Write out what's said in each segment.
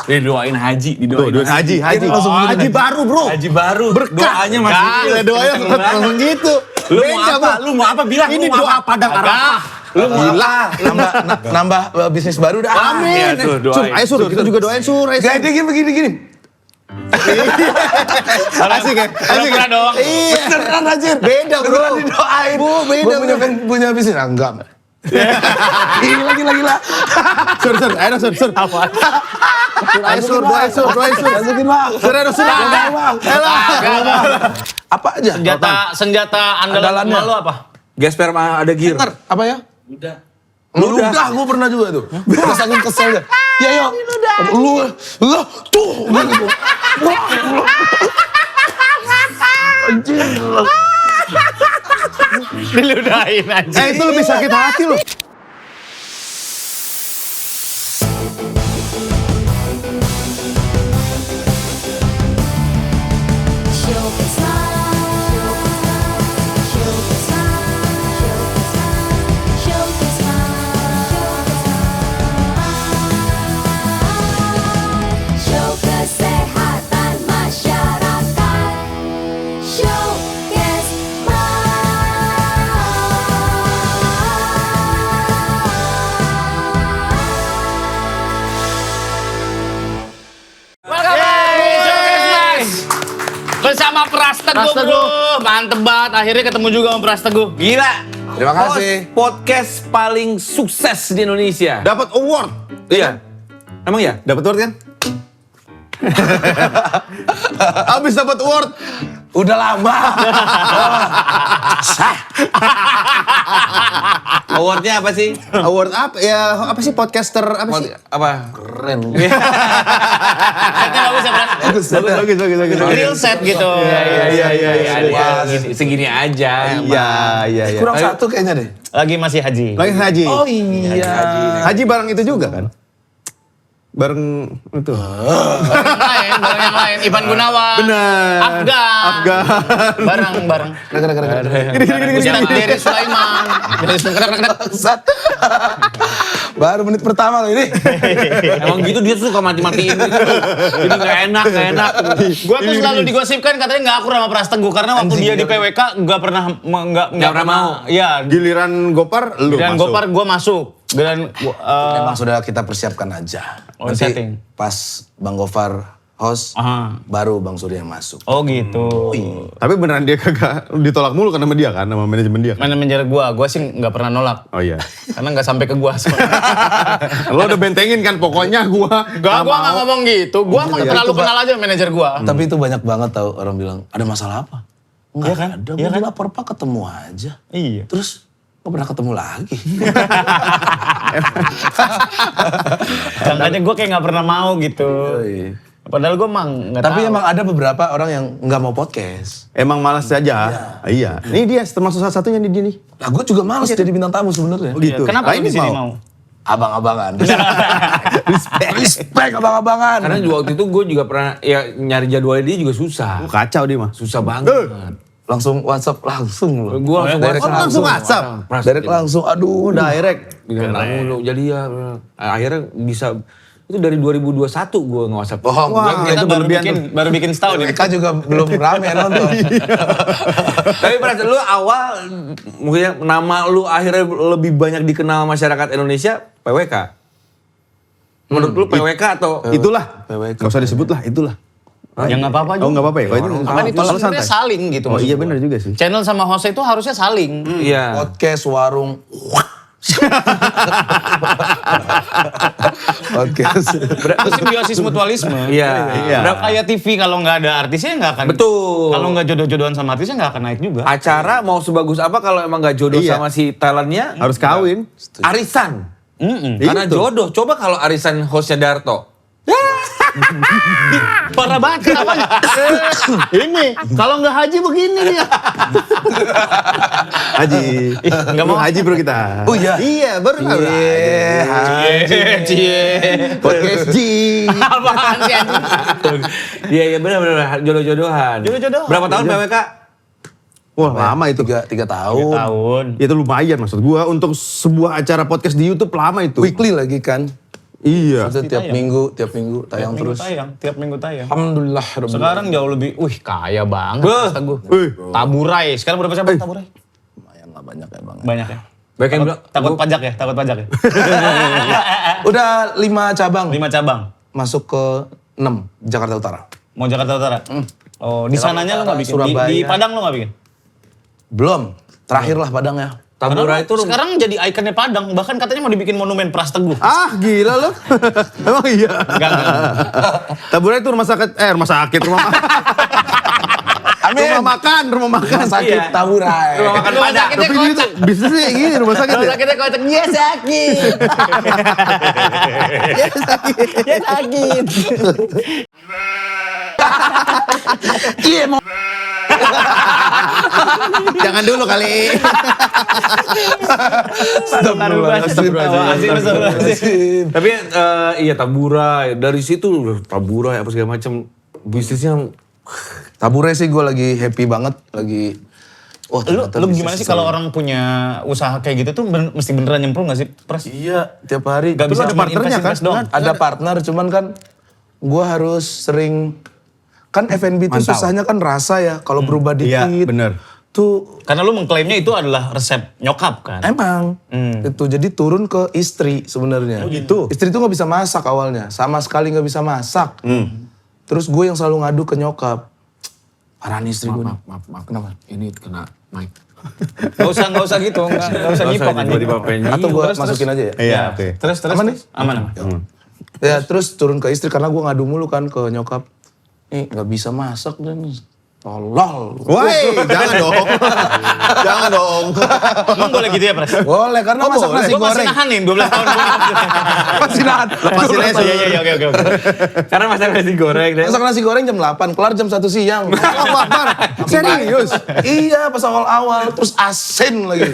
Didoain haji, Haji baru, bro. Haji baru. Berkah. Doanya masih Gila, doanya langsung gitu. Lu mau apa? Lu mau apa? Bilang Ini lu mau doa apa? Padang Arafah. Lu mau apa? Nambah bisnis baru dah. Amin. Iya, tuh, doain. Ayo Sur, kita juga doain Sur. Gak ada begini. Asik ya? Asik ya? dong. Iya. Beneran anjir. Beda bro. Beneran didoain. Beda. Gua punya bisnis. Enggak. Gila. Sur, ayo Sur. Apa? Ayo Sur, doain Sur. Masukin bang. Sur, ayo Sur. Apa aja? Senjata andalan Andalannya. lo apa? Gesper mah ada gear. Apa ya? Ludah gue pernah juga tuh. Gue saking keselnya. Ya yo. Lu tuh. Gitu. Anjir. Diludahin aja. Itu lebih sakit hati loh. Bersama Pras Teguh bro. Mantep banget. Akhirnya ketemu juga sama Pras Teguh. Gila. Terima kasih. Podcast paling sukses di Indonesia. Dapat award. Iya. Emang ya? Dapat award kan? Abis dapat award. Udah lama. Awardnya apa sih? Award apa? Ya apa sih podcaster apa sih? Apa? Keren. Setnya bagus ya Pras? Bagus. Real set gitu. Iya. Segini aja. Iya. Kurang satu kayaknya deh. Lagi masih haji. Lagi haji. Oh iya. Haji bareng itu juga kan? Bareng itu. Barang yang lain. Ivan Gunawan. Benar. Afgan. Bareng. Gini. Ustaz Dery Sulaiman. Bangsat. Baru menit pertama loh ini. Emang gitu dia suka mati-matiin gitu. Jadi gak enak. Gue tuh selalu digosipkan katanya gak akur sama Pras Teguh. Karena waktu dia di PWK gak pernah mau. Iya. Giliran Gopar lu Dan masuk. Gopar gue masuk. Dan Memang sudah kita persiapkan aja. Oh, Nanti setting. pas Bang Gofar host, baru Bang Surya yang masuk. Oh gitu. Tapi beneran dia kagak ditolak mulu kan sama dia kan, sama manajemen dia kan? Manajer gue sih nggak pernah nolak. Oh iya. Karena nggak sampai ke gue. Lo udah bentengin kan pokoknya gue Gue nggak ngomong gitu. Gue mau terlalu kenal aja manajer gue. Tapi itu banyak banget tahu orang bilang, ada masalah apa? Enggak kan? ada, Iya gue kan? lapor Pak ketemu aja. Iya. Terus kok pernah ketemu lagi? Makanya gue kayak nggak pernah mau gitu. Padahal gue emang nggak tahu. Tapi emang ada beberapa orang yang nggak mau podcast. emang malas saja. Iya. Ini dia termasuk salah satunya di sini. Nah gue juga males jadi bintang tamu sebenarnya. Gitu. Kenapa Nah, lu di sini mau? Abang-abangan. Respect abang-abangan. Karena waktu itu gue juga pernah ya nyari jadwalnya dia juga susah. Kacau dia mah. Susah banget. Langsung WhatsApp langsung loh. Gue langsung Direct langsung WhatsApp. Direct langsung, aduh. Direct. Bilang kamu jadi ya. Akhirnya bisa. Itu dari 2021 gue nge-WhatsApp. Bohong. Wah, Kita itu baru bikin setahun ini. Mereka juga belum rame nonton. Tapi perasaan lu awal, mungkin nama lu akhirnya lebih banyak dikenal masyarakat Indonesia, PWK. Menurut lu PWK atau? Itulah. PWK. Gak usah disebut lah, itulah. Ya nggak apa-apa juga. Oh nggak apa-apa ya? Kalau itu, Kan itu kalau sebenarnya saling gitu. Oh maksud iya gua. benar juga sih. Channel sama host itu harusnya saling. Iya. Podcast warung. Podcast. Itu simbiosis mutualisme. Iya. Kayak TV kalau nggak ada artisnya nggak akan. Betul. Kalau nggak jodoh-jodohan sama artisnya nggak akan naik juga. Acara mau sebagus apa kalau emang gak jodoh Iya. sama si talentnya? Harus kawin. Arisan. Karena Itu. jodoh. Coba kalau arisan hostnya Darto. Parah banget kenapa? Ini kalau nggak haji begini dia. Haji. Nggak mau. Haji bro kita. Oh iya? Iya baru tahu. Cie. Podcast G. Apaan sih anjing? Iya benar-benar jodoh-jodohan. Jodoh-jodohan. Berapa tahun PWK? Wah lama itu. 3 tahun. Tahun. Itu lumayan maksud gua untuk sebuah acara podcast di YouTube lama itu. Weekly lagi kan. Iya. Maksudnya tiap minggu tayang terus. Tiap minggu tayang. Alhamdulillah. Sekarang jauh lebih, kaya banget. Beuh. kata gue. Wih. Taburai, sekarang berapa cabang taburai? Lumayan lah banyak ya bang. Banyak ya? Banyak yang bilang, Takut pajak ya? Takut pajak ya? Udah 5 cabang. 5 cabang. Masuk ke 6 Jakarta Utara. Mau Jakarta Utara? Oh, di sananya lo nggak bikin? Surabaya. Di Padang lo nggak bikin? Belum. Terakhir lah Padang ya. Taburai itu sekarang jadi ikonnya Padang. Bahkan katanya mau dibikin monumen Pras Teguh. Ah gila lo. Emang iya. Enggak. Taburai itu rumah sakit, rumah makan. Rumah makan. Sakit Iya. Taburai. rumah makan Rumah Padang. sakitnya Tapi ini tuh bisnisnya kayak gini rumah sakit Rumah ya. sakitnya kocak, dia sakit. Dia sakit. Iya mau. Jangan dulu kali. Astagfirullahaladzim. Tapi iya Taburai, dari situ Taburai apa segala macam bisnisnya. Taburai sih gue lagi happy banget. Lagi. Wah, ternyata Lu bisnis gimana sih seru. kalau orang punya usaha kayak gitu tuh mesti beneran nyemplung gak sih, Pras? Iya, tiap hari. Gak bisa ada cuma partnernya invest kan? doang. Ada partner, cuman kan gue harus sering. Kan F&B itu susahnya kan rasa ya. Kalau berubah dikit. Iya, bener. Tuh Karena lu mengklaimnya itu adalah resep nyokap kan? emang. Itu jadi turun ke istri sebenarnya. Oh, gitu. Istri tuh nggak bisa masak awalnya. Sama sekali nggak bisa masak. Terus gue yang selalu ngadu ke nyokap. Parah nih istri gue. Maaf. Kenapa? Ini kena mic. Gak usah gitu, gak usah nyipok kan. tiba-tiba pengen Atau gue terus, masukin aja ya? Iya, oke. Terus, Aman nih? Aman. Ya terus turun ke istri karena gue ngadu mulu kan ke nyokap. Nih nggak bisa masak dan tolol. Woi, jangan dong. Jangan dong. Emang boleh gitu ya, Pras? Boleh karena masak boleh. nasi Gue masih goreng. nahan nih, 12 tahun. Masih nahan. Lepasin aja. Iya, oke. Karena masak nasi goreng deh. Masak nasi goreng jam 8, kelar jam 1 siang. Allahu Akbar. Serius? Iya pas awal-awal, terus asin lagi.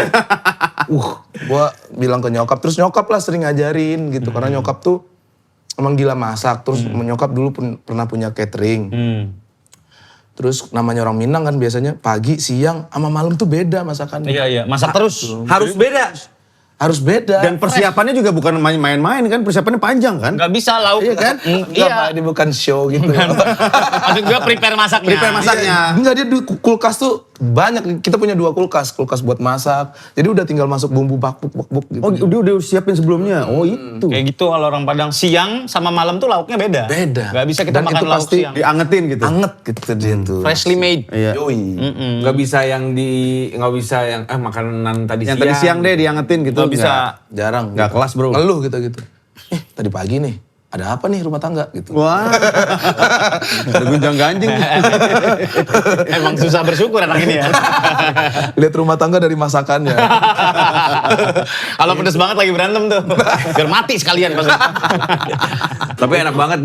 Gua bilang ke nyokap, terus nyokap lah sering ngajarin gitu. Karena nyokap tuh emang gila masak. Terus nyokap dulu pernah punya catering. Terus namanya orang Minang kan biasanya pagi, siang, sama malam tuh beda masakannya. Iya, masak terus. Harus beda. Harus beda. Dan persiapannya juga bukan main-main kan, persiapannya panjang kan? Gak bisa lauk. Iya kan? Iya. Pak, ini bukan show gitu. Maksud gue prepare masaknya. Prepare masaknya. Enggak, dia di kulkas tuh banyak. Kita punya 2 kulkas. Kulkas buat masak. Jadi udah tinggal masuk bumbu bakbuk gitu. Oh, udah siapin sebelumnya. Oh, itu. Kayak gitu kalau orang Padang siang sama malam tuh lauknya beda. Beda. Gak bisa kita Dan makan itu lauk pasti siang. Diangetin gitu. Anget gitu dia tuh. Freshly made. Iya. Yoi. Nggak bisa yang nggak bisa yang makanan tadi Yang siang. tadi siang deh diangetin gitu. Gak bisa. Jarang. Nggak kelas, bro. Ngeluh gitu. Tadi pagi nih. Ada apa nih rumah tangga gitu. Wah. Ada gunjang-ganjing. Emang susah bersyukur anak ini ya. Lihat rumah tangga dari masakannya. Kalau pedes banget lagi berantem tuh. Biar mati sekalian pas. Tapi enak banget,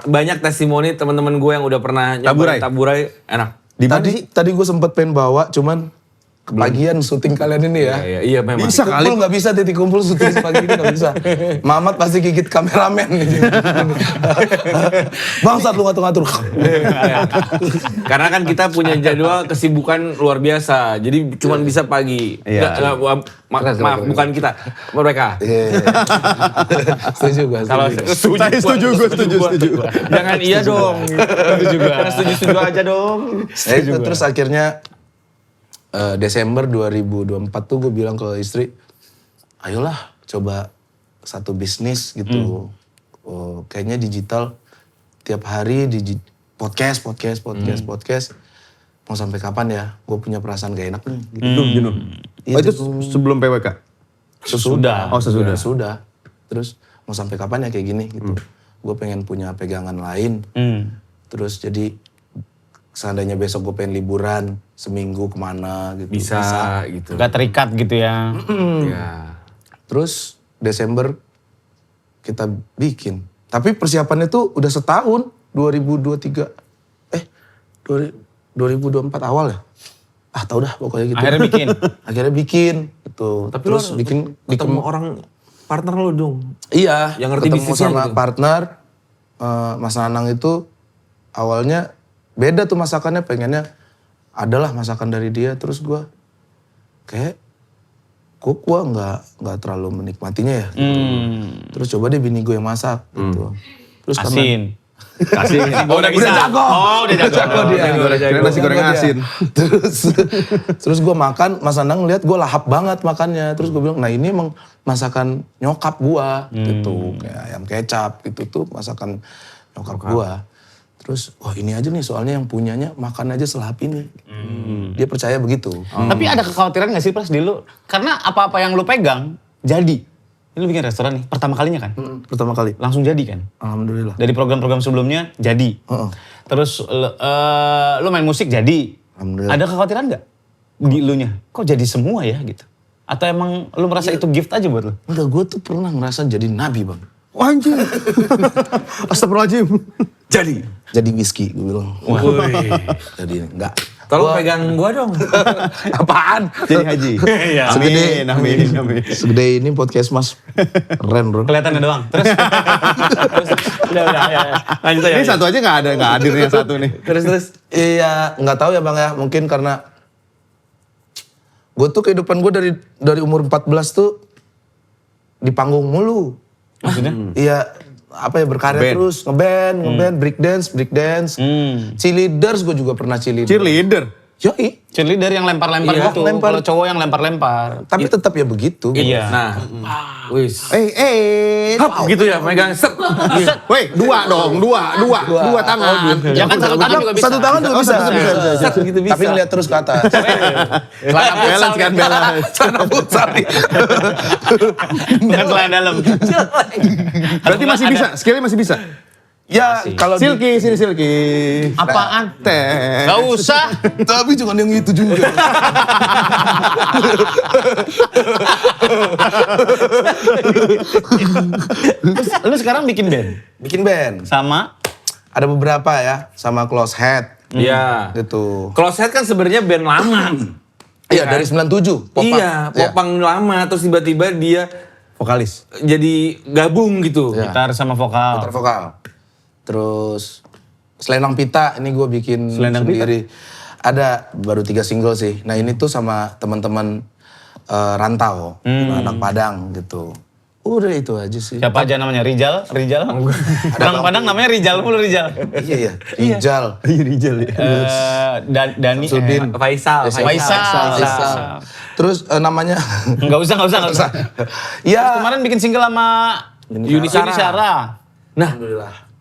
banyak testimoni teman-teman gue yang udah pernah nyobain Taburai enak. Tadi gue sempet pengen bawa, cuman kebagian syuting kalian ini ya. Iya memang. Bisa kali nggak bisa titik kumpul syuting pagi ini nggak bisa. Mamat pasti gigit kameramen. Bangsat lu ngatur-ngatur. Karena kan kita punya jadwal kesibukan luar biasa, jadi cuman bisa pagi. Iya. Maaf, bukan kita, mereka. Setuju gue. Kalau Setuju, gue setuju. jangan iya dong. Jangan setuju aja dong. Terus akhirnya Desember 2024 tuh gue bilang ke istri, ayolah coba satu bisnis gitu. Oh, kayaknya digital tiap hari podcast. Mau sampai kapan ya? Gue punya perasaan gak enak nih. Gitu. Jenuh. Iya, Oh, itu jenuh. sebelum PWK? Sesudah. Oh, sesudah. Sudah. Terus mau sampai kapan ya kayak gini gitu. Gue pengen punya pegangan lain. Terus jadi seandainya besok gue pengen liburan seminggu kemana gitu. Bisa gitu. Gak terikat gitu ya. Ya. Terus Desember kita bikin. Tapi persiapannya tuh udah setahun. 2024 awal ya? Ah tau dah pokoknya gitu. Akhirnya bikin. Gitu. Tapi terus lo bikin ketemu orang partner lo dong. Iya, Yang ngerti ketemu bisnisnya sama gitu. partner. Mas Nanang itu awalnya beda tuh masakannya, pengennya adalah masakan dari dia. Terus gue kayak gue nggak terlalu menikmatinya ya. Gitu. Terus coba deh bini gue yang masak gitu. Terus Asin. Kasih. Oh, udah jago. Oh, udah jago. dia. Kira nasi goreng asin. Terus gue makan, Mas Anang lihat gue lahap banget makannya. Terus gue bilang, nah ini emang masakan nyokap gue gitu. Kayak ayam kecap gitu tuh masakan nyokap gue. Terus, wah ini aja nih soalnya yang punyanya makan aja selahap ini. Dia percaya begitu. Tapi ada kekhawatiran gak sih Pras di lu? Karena apa-apa yang lu pegang jadi. Ini lu bikin restoran nih, pertama kalinya kan? Pertama kali. Langsung jadi kan? Alhamdulillah. Dari program-program sebelumnya jadi. Terus lu main musik jadi. Alhamdulillah. Ada kekhawatiran gak di lunya? Kok jadi semua ya gitu? Atau emang lu merasa itu gift aja buat lu? Enggak, gue tuh pernah ngerasa jadi nabi bang. Wah, anjing. Astagfirullahaladzim. Jadi whisky, gue bilang. Jadi enggak. Tolong pegang gua dong. Apaan? Jadi haji. Iya. Amin. Segede ini podcast mas. Keren bro. Kelihatannya doang. Terus udah ya. Lanjut aja. Ini satu aja nggak hadir yang satu nih. Terus. Iya, nggak tahu ya bang ya. Mungkin karena gue tuh kehidupan gue dari umur 14 tuh di panggung mulu. Maksudnya? Iya, apa ya berkarya terus ngeband, breakdance. Cheerleaders gue juga pernah cheerleader. Cheerleader. Yoi. Cheerleader yang lempar-lempar Iya, gitu. lempar. Kalau cowok yang lempar-lempar. Tapi tetap ya begitu. Iya. Nah. Wis. Hap, Gitu ya, megang set. Weh, dua tangan. Ya kan satu tangan juga bisa. Satu tangan juga bisa. Set gitu bisa. Tapi ngeliat terus ke atas. Balance kan, balance. Celana futsal nih. Dengan celana dalam. Berarti masih bisa, skillnya masih bisa. Ya kalau di- Silky, sini Silky. Apaan? Teh. Gak usah. tapi jangan yang itu juga. Lu sekarang bikin band? Bikin band. Sama? Ada beberapa ya, sama Close Head. Iya. Gitu. Close Head kan sebenarnya band lama. Iya, dari 97. Popang. Iya, popang lama terus tiba-tiba dia Vokalis. jadi gabung gitu. Iya. Gitar sama vokal. Gitar vokal. Terus Selendang Pita ini gue bikin Selendang sendiri. Ada baru 3 single sih. Nah ini tuh sama teman-teman rantau, anak Padang gitu. Udah itu aja sih. Siapa aja namanya? Rijal? Orang Padang namanya Rijal mulu Rijal. Iya, Rijal. Iya, Rijal ya. Dani. Sudin. Faisal. Faisal. Terus namanya Enggak usah. ya Kemarin bikin single sama Yuni Syara. Nah,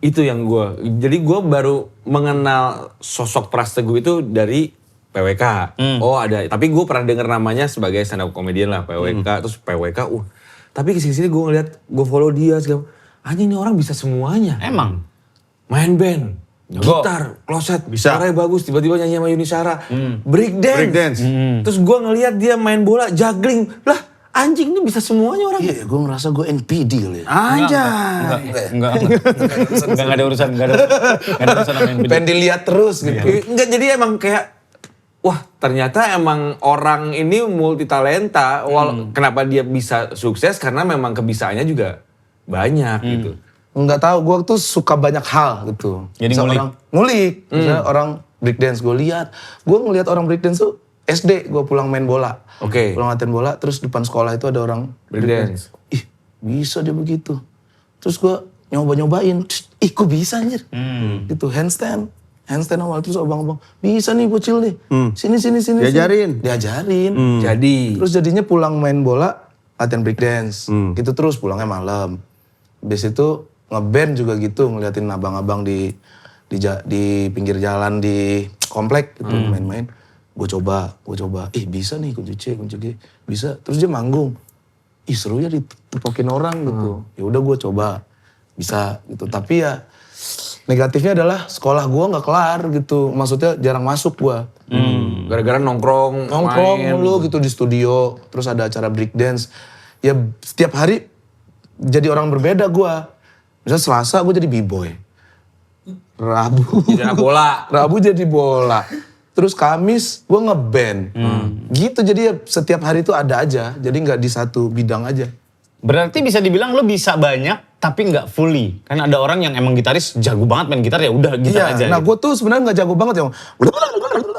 itu yang jadi gue baru mengenal sosok Pras Teguh itu dari PWK. Oh ada, tapi gue pernah denger namanya sebagai stand up comedian lah, PWK. Terus PWK, tapi kesini-sini gue ngeliat, gue follow dia segala. Anjing ini orang bisa semuanya. Emang? Main band, Jago. gitar, kloset, Bisa. suaranya bagus, tiba-tiba nyanyi sama Yuni Syara. Breakdance. Breakdance. Terus gue ngeliat dia main bola, juggling. Lah anjing ini bisa semuanya orang. iya gue ngerasa gue NPD kali ya. Anjay. Enggak ada urusan. Enggak ada urusan sama yang beda. Pengen dilihat terus gitu. Enggak, jadi emang kayak, wah ternyata emang orang ini multi talenta. Kenapa dia bisa sukses? Karena memang kebisaannya juga banyak gitu. Nggak tahu, gue tuh suka banyak hal gitu. Jadi Misal ngulik. orang ngulik. Misalnya orang breakdance, gue lihat. Gue ngelihat orang breakdance tuh SD, gue pulang main bola. Oke. Pulang latihan bola, terus depan sekolah itu ada orang Breakdance. Ih, bisa dia begitu. Terus gue nyoba-nyobain. Ih, kok bisa anjir? Gitu, handstand awal. Terus abang-abang, bisa nih bocil nih. Sini. Diajarin. Diajarin. Jadi, Terus jadinya pulang main bola, latihan breakdance. Gitu terus, pulangnya malam. Habis itu ngeband juga gitu, ngeliatin abang-abang di pinggir jalan di komplek gitu, main-main. Gue coba. Ih bisa nih kunci C, bisa. Terus dia manggung. Ih seru ya ditepokin orang gitu. Ya udah gue coba, bisa gitu. Tapi ya negatifnya adalah sekolah gue nggak kelar gitu. Maksudnya jarang masuk gue. gara-gara nongkrong main. Mulu gitu di studio. Terus ada acara breakdance. Ya setiap hari jadi orang berbeda gue. Misalnya Selasa gue jadi b-boy. Rabu. Jadi anak bola. Rabu jadi bola. Terus Kamis gue ngeband. Gitu jadi ya setiap hari itu ada aja. Jadi nggak di satu bidang aja. Berarti bisa dibilang lu bisa banyak tapi nggak fully. Kan ada orang yang emang gitaris jago banget main gitar ya udah gitar aja. Nah gitu. gue tuh sebenarnya nggak jago banget ya.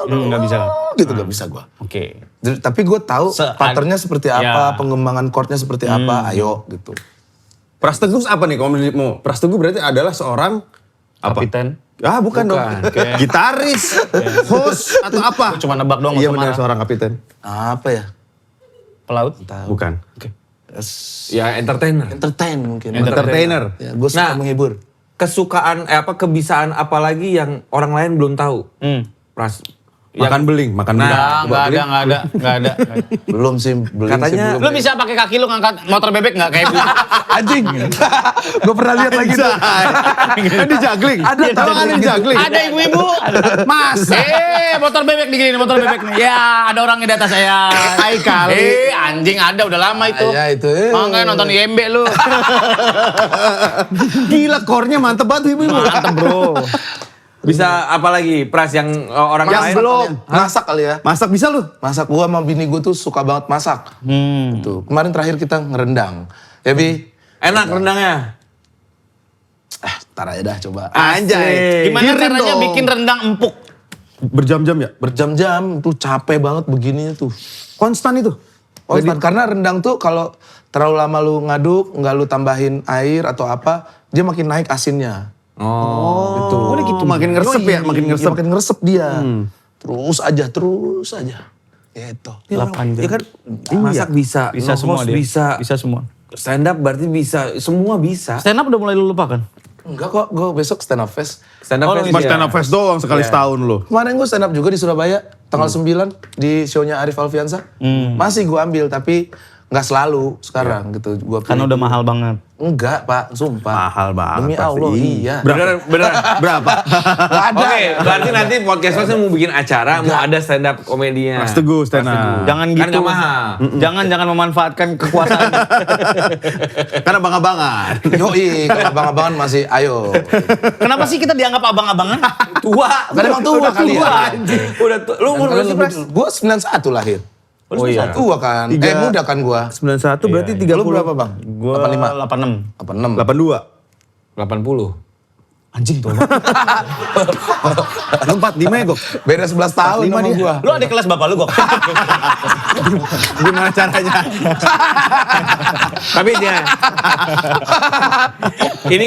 Nggak bisa. gitu gak bisa gue. Oke. Tapi gue tahu patternnya seperti apa, Ya. pengembangan chordnya seperti apa, ayo gitu. Pras Teguh apa nih kalau menurutmu? Pras Teguh berarti adalah seorang apa? Kapiten. Ah bukan dong. Gitaris, host atau apa? Cuma nebak doang, Iya nggak usah benar marah. seorang kapiten. Apa ya? Pelaut. Bukan. Ya entertainer. Entertain mungkin. Entertainer. Ya, gue suka Nah. menghibur. Kesukaan kebisaan apa lagi yang orang lain belum tahu? Pras. Makan beling, makan beling. Nggak ada. Belum sih, belum Katanya- sih, belum. Lu bisa pakai kaki lu ngangkat motor bebek nggak kayak gitu? Anjing. Gue pernah lihat lagi tuh. Kan di juggling. Ada, Tahu kan di juggling. Ada ibu-ibu. Mas. Motor bebek digini, motor bebek nih. Ya, ada orangnya di atas saya. Hai kali. Anjing ada udah lama itu. Ya itu. Makanya nonton IMB lu. Gila core-nya mantep banget ibu. Mantep bro. Bisa apa lagi Pras yang orang Yang lain? belum masak kali ya. Masak bisa lu? Masak gua sama bini gua tuh suka banget masak. Tuh, kemarin terakhir kita ngerendang. Ya Bi, Enak rendangnya. tar aja dah coba. Anjay. Gimana Kirim caranya dong. bikin rendang empuk? Berjam-jam ya? Berjam-jam tuh capek banget begini tuh. Konstan itu? Konstan. Karena rendang tuh kalau terlalu lama lu ngaduk, nggak lu tambahin air atau apa, dia makin naik asinnya. Oh. Udah gitu. Makin ngeresep ya? Makin ngeresep. Makin ngeresep dia. Terus aja. Gitu. 8 jam. Ya kan masak bisa, Bisa nge-host semua dia. bisa, Bisa semua. stand up berarti bisa, semua bisa. Stand up udah mulai lu lupakan? Enggak kok, gue besok stand up fest. Stand up Oh, fest Mas ya. stand up fest doang sekali setahun lu. Kemarin gue stand up juga di Surabaya, tanggal 9 di show-nya Arif Alfiansa. Masih gue ambil, tapi nggak selalu sekarang gitu. Gua Karena pilih. udah mahal banget. Enggak pak, sumpah. Mahal banget Demi pasti. Allah, iya. Beneran. Berapa? Nggak ada. Oke, berarti nanti podcast Mas mau bikin acara, mau ada stand up komedinya. Mas Teguh stand up. Jangan Kan gitu. nggak mahal. Jangan memanfaatkan kekuasaan. Karena abang-abangan. Yoi, kalau abang-abangan masih ayo. Kenapa sih kita dianggap abang-abangan? Tua. Kan emang tua kali ya. Udah tua. Lu umur berapa sih, Pras? Gue 91 lahir. Oh iya. Tua kan. Tiga- Muda kan gue. 91 berarti 30. Lu berapa bang? Gua 85. 86. 86. 80. Anjing tuh. Lu 45 ya, Gok? Beda 11 tahun sama dia. gue. Lu ada kelas bapak lu kok. Gimana caranya? Tapi dia ini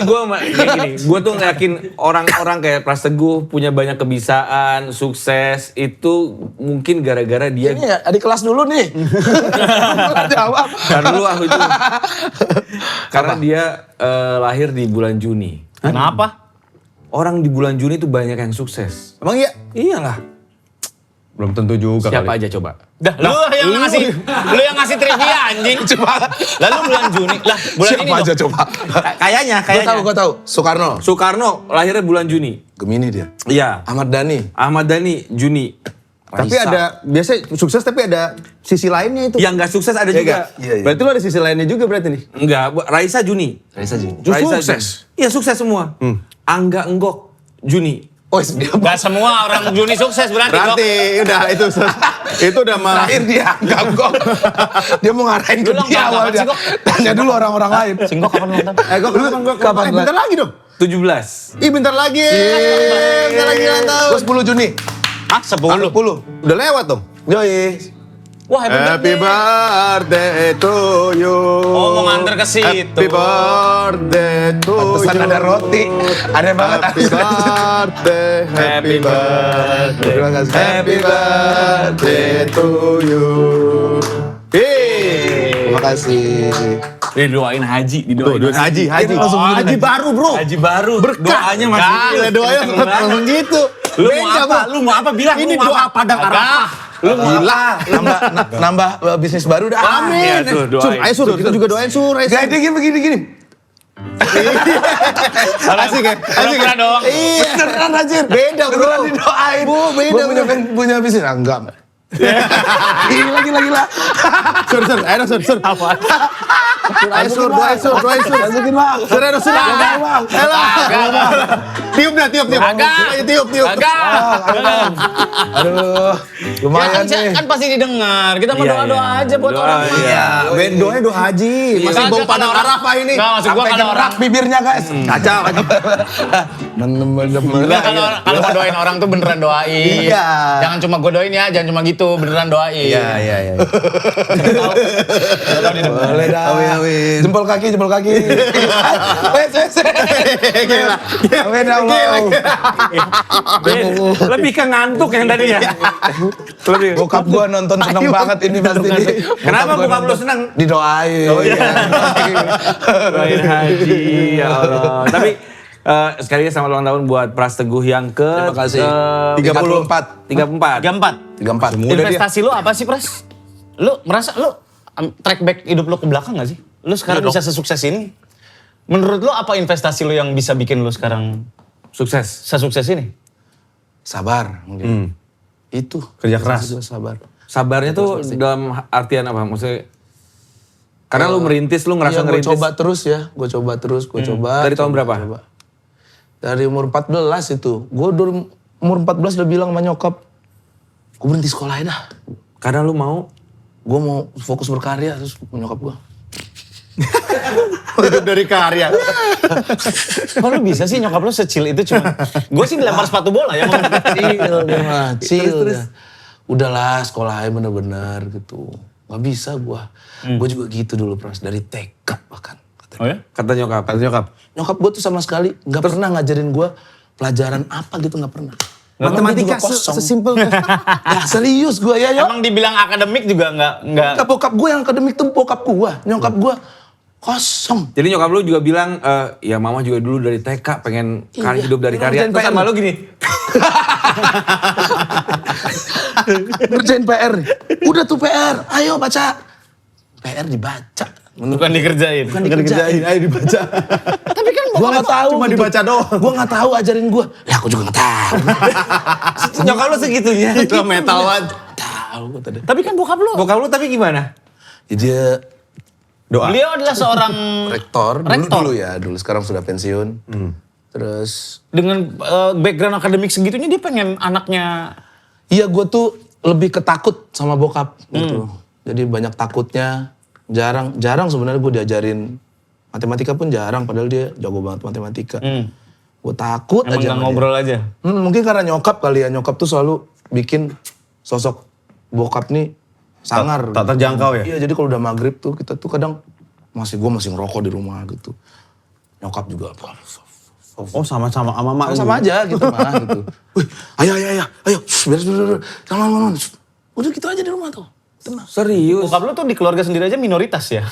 gue tuh yakin orang-orang kayak Pras Teguh punya banyak kebisaan, sukses itu mungkin gara-gara dia. Ini ya, adik kelas dulu nih. Jawab. Karena dulu aku itu karena dia lahir di bulan Juni. Kenapa? Orang di bulan Juni tuh banyak yang sukses. Emang iya? Iyalah. Belum tentu juga Siapa kali. aja coba? Dah, lu yang ngasih trivia anjing. Lalu bulan Juni. Lah, bulan Siapa ini aja dong. coba. Kayaknya. Gue tahu. Soekarno. Soekarno lahirnya bulan Juni. Gemini dia. Iya. Ahmad Dhani. Ahmad Dhani Juni. Tapi Raisa. ada, biasanya sukses tapi ada sisi lainnya itu. Yang nggak sukses ada Iya juga. nggak? Iya, iya. Berarti lu ada sisi lainnya juga berarti nih? Enggak, Raisa Juni. Raisa Juni. Justru Raisa sukses? Juni. Iya sukses semua. Angga Enggok Juni. Oh dia Gak semua orang Juni sukses berarti. Kok. Berarti udah itu udah mah. terakhir dia gak. Dia mau ngarahin ke Lu ulang dia tahun awal kapan dia. sih, Gok? Tanya dulu orang-orang lain. Singgok kapan ulang tahun? Gok, Kapan, Gok? bentar lagi dong. 17. Ih bentar lagi. Bentar lagi ulang tahun. Gue 10 Juni. Hah, 10? 10. Udah lewat dong. Yoi. Wah, happy Happy birthday birthday. to you. Oh, mau nganter ke situ. Happy birthday to Pesan you. ada roti. Aneh banget. Happy birthday, happy birthday, Terima kasih. happy birthday to you. Terima kasih. Didoain haji, Tuh, duit haji. Haji baru bro. Haji baru. Doanya masih Gila, doanya langsung gitu. Lu mau Beda, apa? Bro. Lu mau apa bilang? Ini Lu mau doa apa? padang Arafah. Lu mau Gila. apa? Nambah bisnis baru dah. Amin. Iya, tuh, doain. Sur, ayo Sur, kita juga doain Sur. Ayo, Sur. Gak ada begini. Asik ya? Asik ya? Pura-pura doang. Iya. Beneran anjir. Beda bro. Beneran didoain. Bu, beda, Gua punya bisnis. Ah, enggak. Gila. Sur, ayo sur. Sur, ayo sur, dua sur. Masukin bang. Sur, ayo sur. Tiup dah, tiup. Ayo tiup. Aduh, lumayan nih. Kan pasti didengar. Kita mau doa-doa aja buat Doa, orang. Iya, doanya doa haji. Masih Iya. bau padang Arafah ini. Nggak, maksud gua Sampai kalau gerak bibirnya guys. Kacau. Enggak, kalau mau doain orang tuh beneran doain. Iya. Jangan cuma gue doain ya, jangan cuma gitu, beneran doain. Iya. Boleh dah. Amin. Jempol kaki. Wes. Gila. Amin ya Allah. Lebih ke ngantuk yang tadi ya. Lebih. Bokap gua nonton seneng banget ini pasti nih. Kenapa gua bokap lu nonton. seneng? Didoain. Oh iya. Doain haji, ya Allah. Tapi sekali lagi selamat ulang tahun buat Pras Teguh yang ke Terima kasih. 34. 34. 34. 34. Muda dia. Investasi lu apa sih, Pras? Lu merasa lu track back hidup lu ke belakang gak sih? Lu sekarang Iya bisa sesukses ini? Menurut lu apa investasi lu yang bisa bikin lu sekarang Sukses. sesukses ini? Sabar mungkin. Itu. Kerja keras. Gua sabar. Sabarnya tuh dalam artian apa? Maksudnya karena lu merintis, lu ngerasa Iya, gue ngerintis. coba terus ya. Gue coba. Dari tahun berapa? Coba. Dari umur 14 itu. Gue umur 14 udah bilang sama nyokap, gue berhenti sekolah aja dah. Karena lu mau Gue mau fokus berkarya, terus nyokap gue. Hidup dari karya. Kok lu bisa sih nyokap lu secil itu cuma... Gue sih dilempar sepatu bola ya. Chill dia mah, chill dia. Udahlah sekolah aja bener-bener gitu. Gak bisa gue. Gue juga gitu dulu Pras, dari TK bahkan. Oh ya? kata nyokap. Nyokap gue tuh sama sekali gak pernah ngajarin gue pelajaran apa gitu, gak pernah. Matematika Juga kosong. sesimpel. Ya serius gue ya, Emang dibilang akademik juga nggak. Bokap gue yang akademik tuh bokap gue. Nyokap gue kosong. Jadi nyokap lu juga bilang, ya mama juga dulu dari TK pengen hidup dari karya. Ngerjain Terus PR. sama lu gini, Ngerjain PR nih. Udah tuh PR, ayo baca. PR dibaca. Bukan dikerjain. Bukan dikerjain. Ayo dibaca. Tapi kan gue gak tahu. Cuma dibaca doang. Gue gak tahu ajarin gue. Ya aku juga gak tahu. nyokap lu segitunya. Itu metal banget. Tahu kata dia. Tapi kan bokap lu. Bokap lu tapi gimana? Ya, dia Doa. Beliau adalah seorang rektor. Rektor. Dulu ya, dulu sekarang sudah pensiun. Terus dengan background akademik segitunya dia pengen anaknya. iya gue tuh lebih ketakut sama bokap gitu. Jadi banyak takutnya. Jarang sebenarnya gue diajarin matematika pun jarang. Padahal dia jago banget matematika. Gue takut Emang aja. nggak sama dia. ngobrol aja. Mungkin karena nyokap kali ya. Nyokap tuh selalu bikin sosok bokap nih sangar. Tak terjangkau ya? Iya, jadi kalau udah maghrib tuh kita tuh kadang gue masih ngerokok di rumah gitu. Nyokap juga Oh sama-sama sama mak. sama aja gitu mah gitu. Wih, ayo, shh, beres. Jangan. Udah gitu aja di rumah tuh. Tenang. Serius? Bokap lu tuh di keluarga sendiri aja minoritas ya.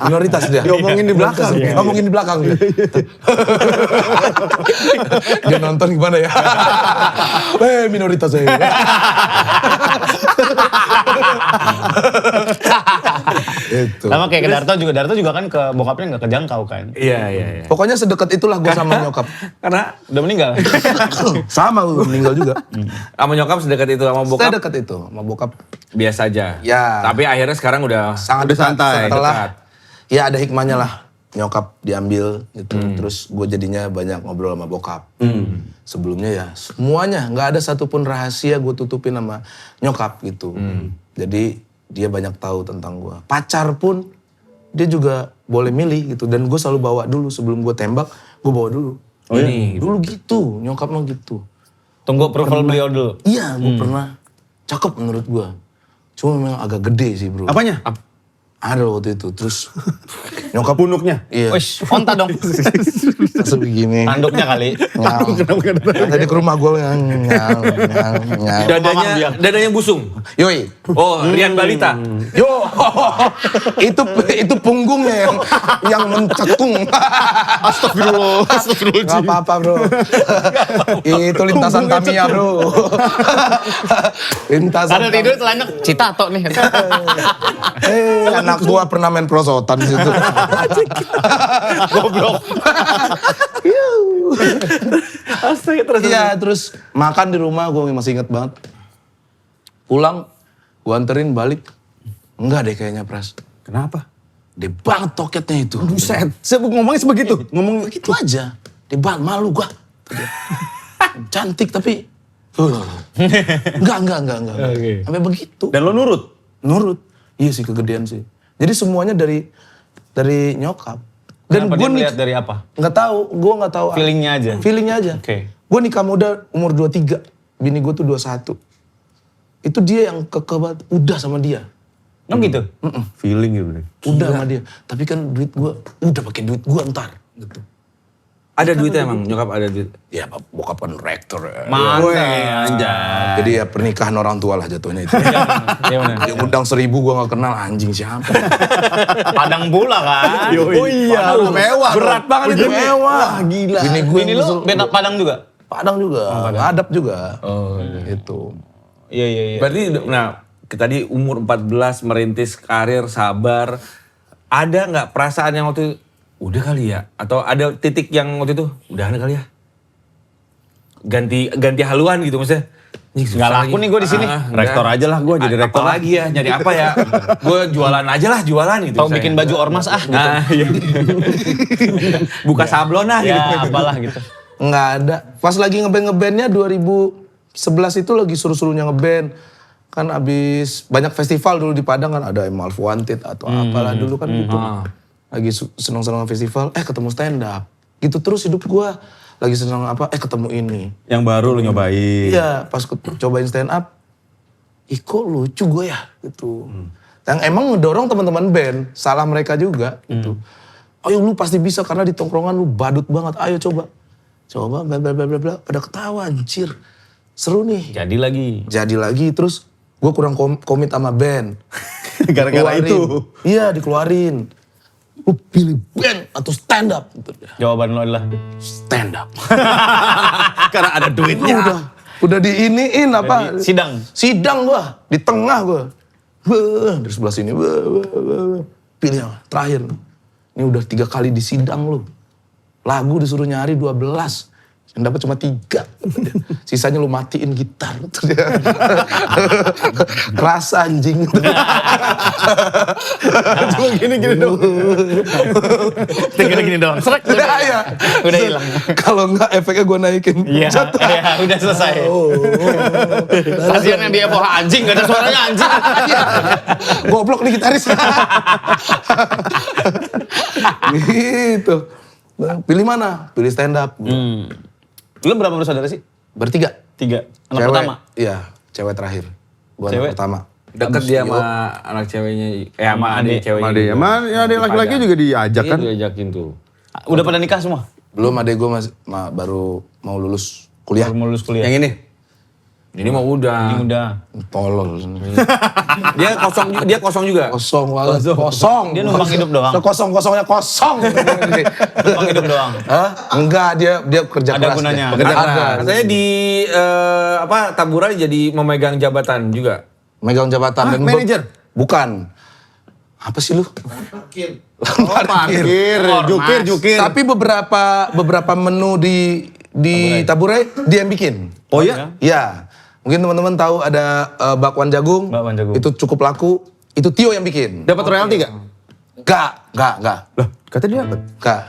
Minoritas dia. Diomongin di belakang. Ngomongin di belakang dia. Dia nonton gimana ya? Minoritas saya. Itu. Sama kayak ke Darto juga kan ke bokapnya nggak kejangkau kan. Iya. Pokoknya sedekat itulah gue sama nyokap. Karena Udah meninggal. Sama gue meninggal juga. sama nyokap sedekat itu, sama bokap Sedekat itu sama bokap. biasa aja. Ya. Tapi akhirnya sekarang udah Sangat Udah santai. Setelah dekat. ya ada hikmahnya lah. Nyokap diambil gitu. Terus gue jadinya banyak ngobrol sama bokap. Sebelumnya ya semuanya. Gak ada satupun rahasia gue tutupin sama nyokap gitu. Jadi dia banyak tahu tentang gue. Pacar pun dia juga boleh milih gitu. Dan gue selalu bawa dulu sebelum gue tembak. Gue bawa dulu. Oh ini. Dulu gitu. Nyokap mah gitu. Tunggu approval beliau dulu. Iya gue pernah. Cakep menurut gue. Cuma memang agak gede sih bro. Apanya? Ada loh waktu itu. Terus nyokap Punuknya. Iya. Wih, onta dong. Langsung begini. Tanduknya kali. Tadi ke rumah gue nyal. Dadanya busung. Yoi. Oh, Rian Balita. Yo, itu punggungnya yang mencekung. Astagfirullah. Gak apa-apa bro. Itu lintasan Tamiya bro. Lintasan. Ada tidur telanjang. Citato nih. Anak gua pernah main prosotan di situ. Goblok. Astaga terus. Iya, terus makan di rumah gue masih inget banget. Pulang, gue anterin balik. Enggak deh kayaknya Pras. Kenapa? Dia banget toketnya itu. Buset, ngomongnya sebegitu. Ngomong Begitu aja. Dia banget malu gue. Cantik tapi... Enggak. Oke. Sampai begitu. Dan lo nurut? Nurut. Iya sih kegedean sih. Jadi semuanya dari nyokap. Dan Kenapa gue dia melihat dari apa? nggak tahu, gue nggak tahu. Feelingnya aja? Feelingnya aja. Oke. Gue nikah muda umur 23, bini gue tuh 21. Itu dia yang kekeh banget, udah sama dia. Oh gitu? feeling gitu. Udah sama dia. Tapi kan duit gue, udah pakai duit gue ntar. Gitu. Ada duitnya emang, nyokap ada duit. Ya bokap kan rektor ya. Mantap anjay. Jadi ya pernikahan orang tua lah jatuhnya itu. Iya benar. Dia undang 1000 gue gak kenal anjing siapa. Padang pula kan? Oh iya, mewah. Berat banget itu. Mewah. Gila. Bini gue Bini lu beda Padang juga? Padang juga, ngadap juga. Oh, Itu. Iya. Berarti, nah, tadi umur 14 merintis karir, sabar. Ada nggak perasaan yang waktu itu, udah kali ya? Atau ada titik yang waktu itu, udah kali ya? Ganti haluan gitu maksudnya. Nggak laku nih gue di sini. Rektor aja lah gue jadi rektor. Apa lagi ya? Nyari apa ya? Gue jualan aja lah, jualan gitu. Atau misalnya. bikin baju ormas gitu. Nah, iya. Buka sablon lah gitu. Ya apalah gitu. Nggak ada. Pas lagi ngeband-ngebandnya 2011 itu lagi suruh-suruhnya ngeband. Kan abis banyak festival dulu di Padang kan. Ada Emal Wanted atau apalah dulu kan gitu. Lagi seneng-seneng festival, ketemu stand up. Gitu terus hidup gua. Lagi seneng apa, ketemu ini. Yang baru lu nyobain. Iya, pas cobain stand up. Ih kok lucu gue ya gitu. Yang emang ngedorong teman-teman band. Salah mereka juga gitu. Ayo lu pasti bisa karena di tongkrongan lu badut banget. Ayo coba. Coba bla bla bla bla bla. Pada ketawa anjir. Seru nih. Jadi lagi. Jadi lagi terus gue kurang komit sama band. Gara-gara Dikeluarin. itu. Iya dikeluarin. Lu pilih band atau stand up? Gitu. Jawaban lo adalah Stand up. Karena ada duitnya. Udah diiniin apa? sidang. Sidang gua. Di tengah gua. Dari sebelah sini. Pilih yang terakhir. Ini udah 3 kali di sidang lu. Lagu disuruh nyari 12. Yang dapat cuma 3. Sisanya lu matiin gitar. Kerasa anjing. Cuma gini-gini dong. Tinggal gini doang. Srek. Iya. Udah hilang. Kalau enggak efeknya gua naikin. Iya, udah selesai. Kasian yang di FOH anjing, gak ada suaranya anjing. Goblok nih gitaris. Gitu. Nah, pilih mana? Pilih stand up. Lu berapa bersaudara sih? Bertiga. 3. Anak Cewek. pertama? Iya, cewek terakhir. Gua Cewek? anak pertama. Deket dia sama anak ceweknya, sama adik ceweknya. Ada ya, man, ya ada laki-laki juga diajak Iya kan. diajakin tuh. Udah pada nikah semua? Belum, adek gue baru mau lulus kuliah. Baru mau lulus kuliah? Yang ini. Ini mah udah. Ini udah. Tolol. Dia kosong juga. Kosong banget. Kosong. Dia numpang hidup doang? Sekosong-kosongnya kosong. Numpang hidup doang? Hah? Enggak, dia kerja Ada keras. gunanya. dia. Kerja Ada. keras. Katanya di Taburan jadi memegang jabatan juga. Megang jabatan. dan manajer? Bukan. Apa sih lu? Parkir. Parkir, jukir. Tapi beberapa menu di Taburai dia yang bikin. Oh ya? Iya. Mungkin teman-teman tahu ada bakwan jagung. Bakwan jagung. Itu cukup laku. Itu Tio yang bikin. Dapat royalti gak? Enggak. Loh, katanya dia dapat. Enggak.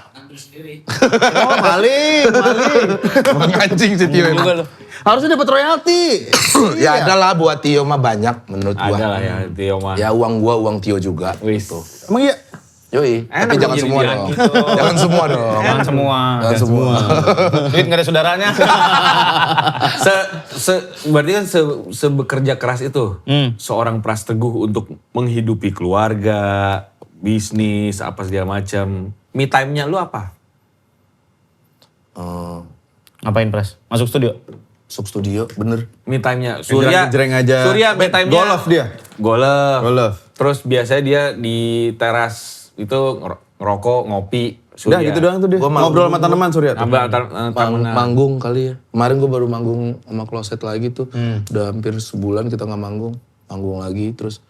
Oh, maling. Emang anjing si Tio Juga emang. lu. Harusnya dapat royalti. Ya ada lah buat Tio mah banyak menurut gua. Ada lah ya Tio mah. Ya uang gua, uang Tio juga. Wis. Emang iya? Yoi, Enak tapi dong jangan jadi semua dia dong. gitu. Jangan semua dong. Jangan semua. Jangan semua. Duit gak ada saudaranya. Berarti kan sebekerja keras itu seorang Pras Teguh untuk menghidupi keluarga, bisnis, apa segala macam. Me time-nya lu apa? Ngapain Pras? Masuk studio? Sub studio, bener. Me time-nya Surya. Ngejreng aja. Surya me time-nya. Golf dia. Golf. Terus biasanya dia di teras itu ngerokok, ngopi. Udah Surya. gitu doang tuh dia. Gua Ngobrol sama tanaman Surya tuh. Manggung kali ya. Kemarin gue baru manggung sama Closet lagi tuh. Udah hampir sebulan kita nggak manggung. Manggung lagi terus.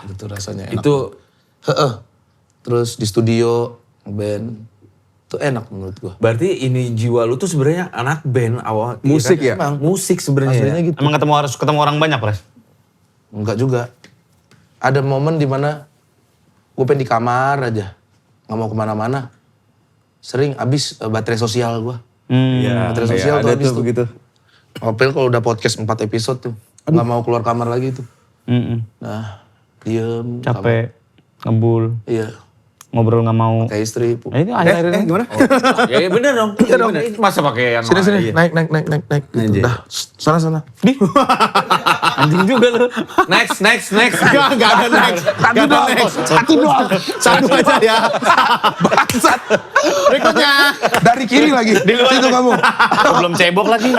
Gitu rasanya enak. Itu Heeh. Terus di studio band. Itu enak menurut gue. berarti ini jiwa lu tuh sebenarnya anak band awal. Musik iya kan? ya? Emang musik sebenarnya. Aslinya Ya? gitu. Emang ketemu orang banyak Pras? Enggak juga. Ada momen dimana gue pengen di kamar aja. Gak mau kemana-mana. Sering habis baterai sosial gue. Baterai sosial tuh ada habis tuh tuh. begitu. Apalagi kalau udah podcast 4 episode tuh. Gak mau keluar kamar lagi tuh. Nah, diem. Capek, ngebul, Iya, ngobrol nggak mau. kayak istri. Itu akhir-akhir Gimana? Ya bener dong. Iya dong. Masa pakai yang Sini, lain? naik. Gitu. Dah, sana. Anjing juga lu. Next. Enggak ada next. Satu doang. Satu aja ya. Bangsat. Berikutnya. Dari kiri lagi. Di luar. Situ kamu. Belum cebok lagi.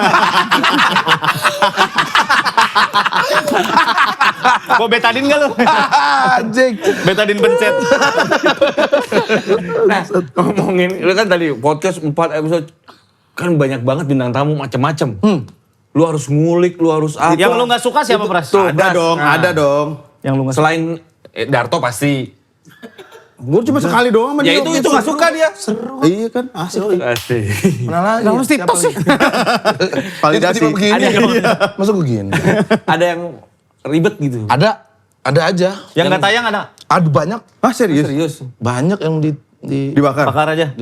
Gua betadin gak lu? Anjing. Betadin pencet. Nah, ngomongin, lu kan tadi podcast 4 episode, kan banyak banget bintang tamu macem-macem. Lu harus ngulik, lu harus apa. Yang lu gak suka siapa, Pras? Ada dong, ada dong. Yang lu gak suka. Selain Darto pasti. Gue cuma sekali doang sama Ya dia. itu gak suka dia. Iya kan, asik. Asik. Mana lagi? Gak mesti Siapa tos lagi? sih. Validasi. Tiba-tiba begini. Ada yang- Masa begini? Ada yang ribet gitu. Ada aja. Yang gak tayang ada. Aduh banyak. Ah serius? Serius. Banyak yang Dibakar. Bakar aja.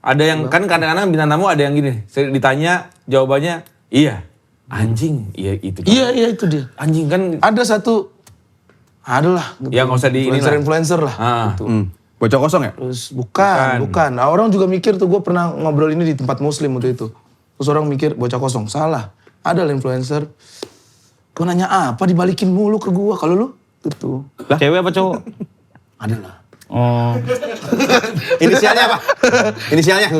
Ada yang, kan kadang-kadang bintang tamu ada yang gini, ditanya jawabannya, iya. Anjing, iya itu. Iya itu dia. Anjing kan, Ada satu. Adalah. Gitu. Ya, nggak usah di ini lah. Influencer lah. Ah. Gitu. Bocah kosong ya? Terus bukan. Nah, orang juga mikir tuh gue pernah ngobrol ini di tempat muslim waktu itu. Terus orang mikir bocah kosong. Salah. Ada lah influencer. Gue nanya apa dibalikin mulu ke gue. Kalau lu? Gitu. Cewek apa cowok? Ada lah. Oh. Inisialnya apa? Inisialnya?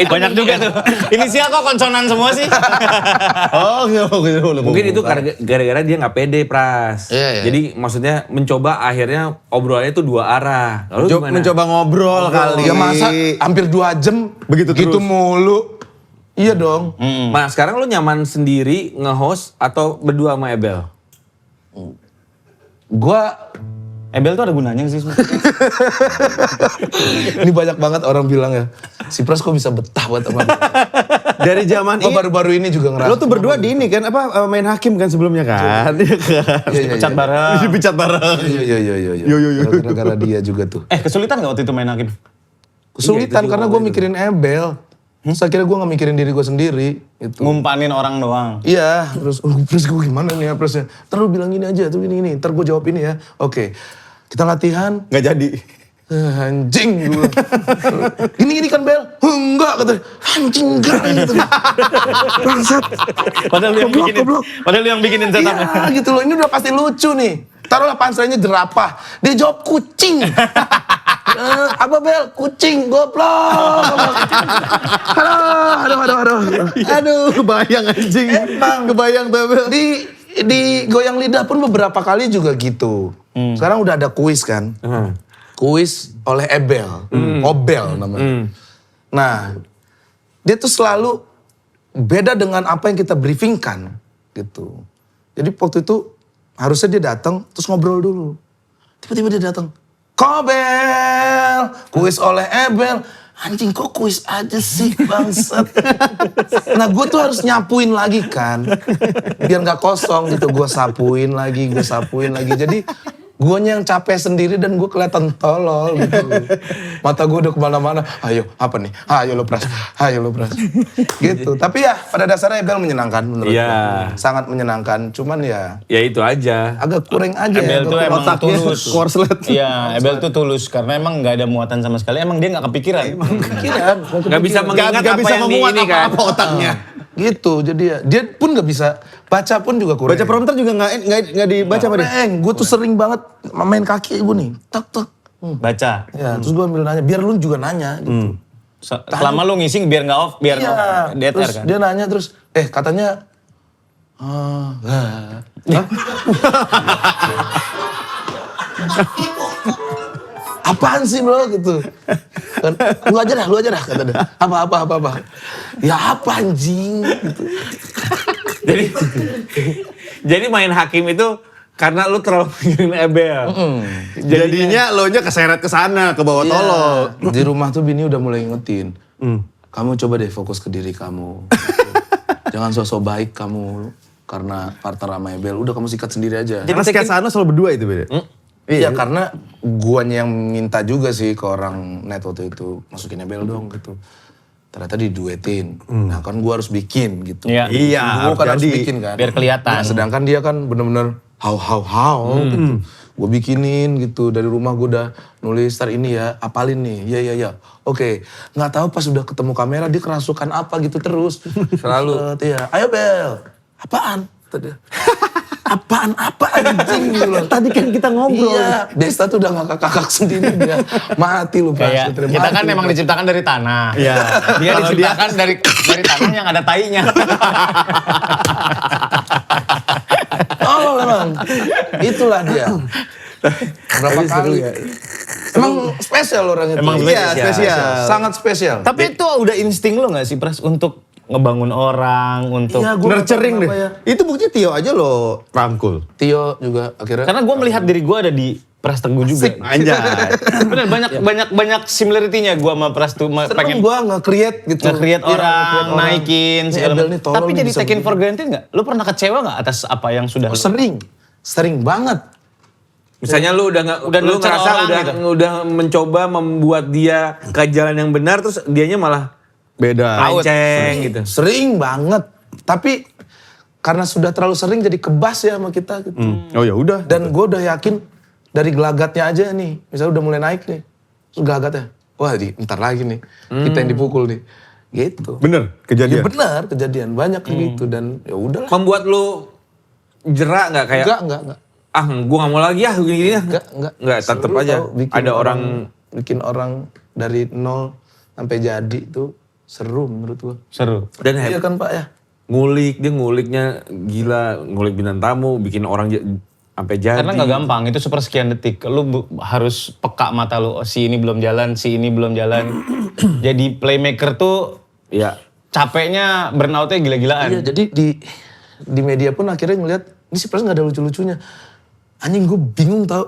Banyak juga tuh. Inisial kok konsonan semua sih? Oh gitu. mungkin itu gara-gara dia nggak pede, Pras. Iya. Jadi maksudnya mencoba akhirnya obrolannya itu dua arah. Lalu gimana? Mencoba ngobrol kali. Ya masa hampir 2 jam Begitu gitu terus. mulu. Iya dong. Nah, sekarang lu nyaman sendiri nge-host atau berdua sama Ebel? Gua Ebel tuh ada gunanya sih sebenarnya. ini banyak banget orang bilang ya. Si Pras kok bisa betah buat teman. Dari zaman Gua baru-baru ini juga ngerasa. Lo tuh berdua di ini kan apa main hakim kan sebelumnya kan? Iya kan? Iya. bareng. Dipecat bareng. Iya. Yo. Gara-gara dia juga tuh. Kesulitan gak waktu itu main hakim? Kesulitan Iya, itu juga karena gue mikirin Ebel. Terus akhirnya gue gak mikirin diri gue sendiri. Gitu. Ngumpanin orang doang. Iya, terus gue gimana nih ya Presnya? Ntar lu bilang gini aja, tuh gini, ntar gue jawab ini ya. Oke, kita latihan. Gak jadi. Anjing gue. Gini kan Bel? Enggak, kata anjing enggak gitu. Bangsat. Padahal lu yang bikinin. Padahal lu yang bikinin setupnya. Iya gitu loh, ini udah pasti lucu nih. Taruhlah punchline-nya jerapah. Dia jawab kucing. Apa Bel? Kucing, goblok. Aduh, kebayang anjing. Emang. Kebayang tuh. Bel. Di goyang lidah pun beberapa kali juga gitu. Sekarang udah ada kuis kan. Kuis oleh Ebel. Obel namanya. Nah, dia tuh selalu beda dengan apa yang kita briefingkan gitu. Jadi waktu itu harusnya dia datang terus ngobrol dulu. Tiba-tiba dia datang. Kobel, kuis oleh Ebel. Anjing kok kuis aja sih bangsat. Nah gue tuh harus nyapuin lagi kan. Biar gak kosong gitu. Gue sapuin lagi. Jadi guanya yang capek sendiri dan gue kelihatan tolol gitu. Mata gue udah kemana-mana. Ayo apa nih? Ayo lo Pras. Gitu. Tapi ya pada dasarnya Ebel menyenangkan menurut Iya. gue. Sangat menyenangkan. Cuman ya Ya itu aja. agak kurang aja Ebel ya. tuh emang tulus. Korslet. Iya, Ebel tuh tulus karena emang gak ada muatan sama sekali. Emang dia gak kepikiran. Kepikiran. Gak bisa mengingat Gak apa bisa yang di memuat ini kan. apa-apa otaknya. Gitu. Jadi ya dia pun gak bisa. Baca pun juga kurang. Baca prompter juga nggak dibaca sama dia. Gue tuh sering banget main kaki gue nih. Tak. Baca. Ya, terus gue ambil nanya, biar lu juga nanya gitu. Selama lu ngising biar gak off, biar Iya. gak dead air Terus kan. dia nanya terus, katanya apaan sih bro gitu. Kan, lu aja dah kata dia. Apa. Ya apa anjing gitu. Jadi main hakim itu karena lu terlalu mikirin Ebel. Jadinya lo nya keseret ke sana, ke bawah Iya. tolol. Di rumah tuh bini udah mulai ingetin. Kamu coba deh fokus ke diri kamu. Jangan sosok baik kamu. karena partner sama Ebel. Udah kamu sikat sendiri aja. Karena sketsanya selalu berdua itu beda. Iya karena guanya yang minta juga sih ke orang net waktu itu. Masukin Ebel dong gitu. Ternyata diduetin. Nah kan gua harus bikin gitu. Iya. Iya, Gua kan harus jadi bikin kan. biar kelihatan. Nah, sedangkan dia kan bener-bener how gitu. Gue bikinin gitu. Dari rumah gue udah nulis, ntar ini ya, apalin nih. Iya. Oke. Nggak tahu pas udah ketemu kamera dia kerasukan apa gitu terus. Selalu. Iya. Ayo Bel. Apaan? Tadi. Apaan anjing gitu. tadi kan kita ngobrol. Iya, Desta tuh udah ngakak-kakak sendiri dia. Mati lu Pras. Kayak Putri, kita kan mati lu, emang Pras. diciptakan dari tanah. Iya. Dia Kalau diciptakan dari tanah yang ada tainya. Oh memang. Itulah dia. Berapa kali. Emang spesial orangnya. Emang tuh. Iya, spesial. Sangat spesial. Tapi itu udah insting lo gak sih Pras untuk ngebangun orang, untuk... Iya, gua Nurturing nggak deh. tahu kenapa ya. Itu buktinya Tio aja lo rangkul. Tio juga akhirnya. Karena gue melihat diri gue ada di Pras Teguh juga. Anjay. Bener, banyak similarity-nya gue sama Pras tuh. Seneng Pengen gue nge-create gitu. nge-create Iya, orang, nge-create orang. naikin, Ini segala Ebel macam. nih tolol Tapi nih jadi bisa taken for begini. granted gak? Lu pernah kecewa gak atas apa yang sudah lu... Sering banget. Misalnya lu udah Udah lu nurture ngerasa orang udah gitu. udah mencoba membuat dia ke jalan yang benar terus dianya malah Beda. melenceng gitu. Sering banget. Tapi karena sudah terlalu sering jadi kebas ya sama kita gitu. Oh ya udah. Dan gue udah yakin dari gelagatnya aja nih. Misalnya udah mulai naik nih. Terus gelagatnya. Wah ntar lagi nih. Kita yang dipukul nih. Gitu. Bener Ya kejadian. benar kejadian. Banyak gitu. Dan ya udahlah. Membuat lu jerak nggak kayak Enggak. gua nggak mau lagi ya gini-gini ya. Nggak, tetep Seru aja. tau, bikin Ada orang bikin orang dari nol sampai jadi itu seru menurut gua. Seru. dan Iya kan Pak ya? dia nguliknya gila, ngulik bintang tamu, bikin orang sampai jadi. Karena gak gampang, itu sepersekian detik. Lu harus peka mata lu, oh, si ini belum jalan, si ini belum jalan. Jadi playmaker tuh Ya. capeknya, burnoutnya gila-gilaan. Iya jadi di media pun akhirnya ngeliat ini si Pras nggak ada lucu-lucunya. Anjing gue bingung tau,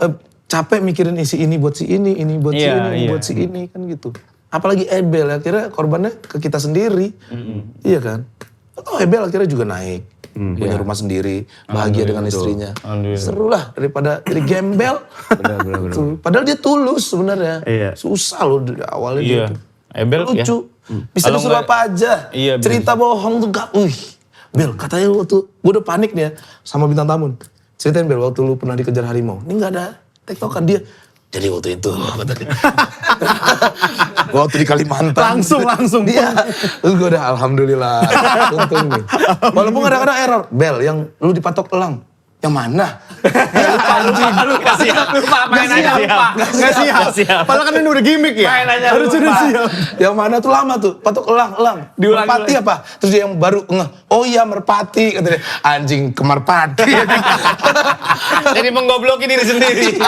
capek mikirin isi ini buat si ini buat si Iya, ini iya. buat si ini kan gitu. Apalagi Ebel akhirnya korbannya ke kita sendiri. Iya kan? Oh Ebel akhirnya juga naik. Punya rumah sendiri, bahagia dengan istrinya. Alhamdulillah. Seru lah daripada jadi gembel. Tuh, padahal dia tulus sebenarnya. Iya. Susah loh dari awalnya Iya. dia tuh. Ebel ya. Lucu. Bisa Kalau disuruh nggak- apa aja. Iya, bener. Cerita bohong tuh gak. Bel katanya waktu gue udah panik nih ya sama bintang tamu. Ceritain Bel waktu lu pernah dikejar harimau. Ini gak ada tektokan dia. Jadi waktu itu kata dia. Waktu di Kalimantan. Langsung. Dia. Terus gue udah alhamdulillah. Untung nih. Walaupun kadang-kadang error. Bel yang lu dipatok elang. Yang mana? Lupa, main aja lupa. Nggak siap. Padahal kan ini udah gimmick ya. Main aja Harus lupa. udah siap. Yang mana tuh lama tuh, patok elang. Diulang, Merpati apa? Terus dia yang baru ngeh, oh iya merpati. Kata dia, anjing ke merpati. Jadi menggobloki diri sendiri.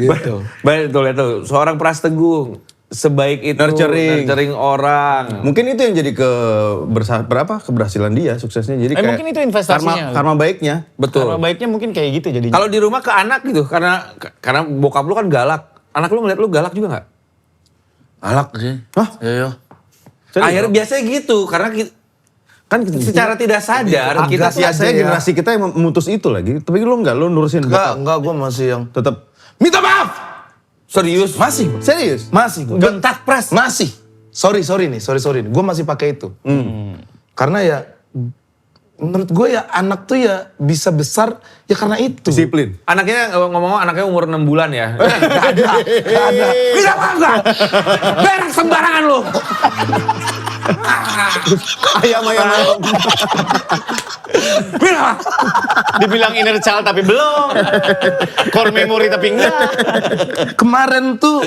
gitu. Baik tuh, seorang Pras Teguh sebaik itu Nurturing orang. Mungkin itu yang jadi keberhasilan dia, suksesnya. Jadi kayak mungkin itu investasinya. Karma baiknya. Betul. Karena baiknya mungkin kayak gitu jadinya. Kalau di rumah ke anak gitu, karena bokap lu kan galak. Anak lu ngeliat lu galak juga nggak? Galak sih. Hah? Iya. Akhirnya biasanya gitu, karena kan secara tidak sadar kita Kita aja ya. generasi kita yang memutus itu lagi. Tapi lu enggak, lu nurusin Enggak, gue masih yang tetap minta maaf. serius. Masih. serius. Masih. Bentak Pras. Masih. Sorry nih. Gue masih pakai itu. Karena ya, menurut gue ya anak tuh ya bisa besar ya karena itu. Disiplin. Anaknya ngomong anaknya umur 6 bulan ya. Gak ada. Bisa apa enggak? Berak sembarangan lu. Ayam. Bila. Dibilang inner child tapi belum. Core memory tapi enggak. Kemarin tuh,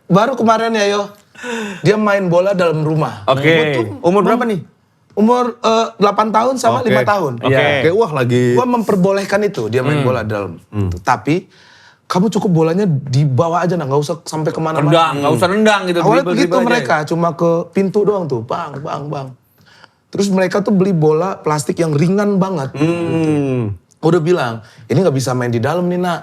baru kemarin ya Yo. Dia main bola dalam rumah. Oke. Umur berapa nih? Umur 8 tahun sama 5 tahun. Iya. Kayak wah lagi. Gua memperbolehkan itu, dia main bola dalam. Tapi, kamu cukup bolanya dibawa aja, nggak usah sampai kemana-mana. Nendang, nggak usah nendang gitu. Awalnya dribble begitu aja. mereka, cuma ke pintu doang tuh, bang. Terus mereka tuh beli bola plastik yang ringan banget. Udah bilang, ini nggak bisa main di dalam nih nak.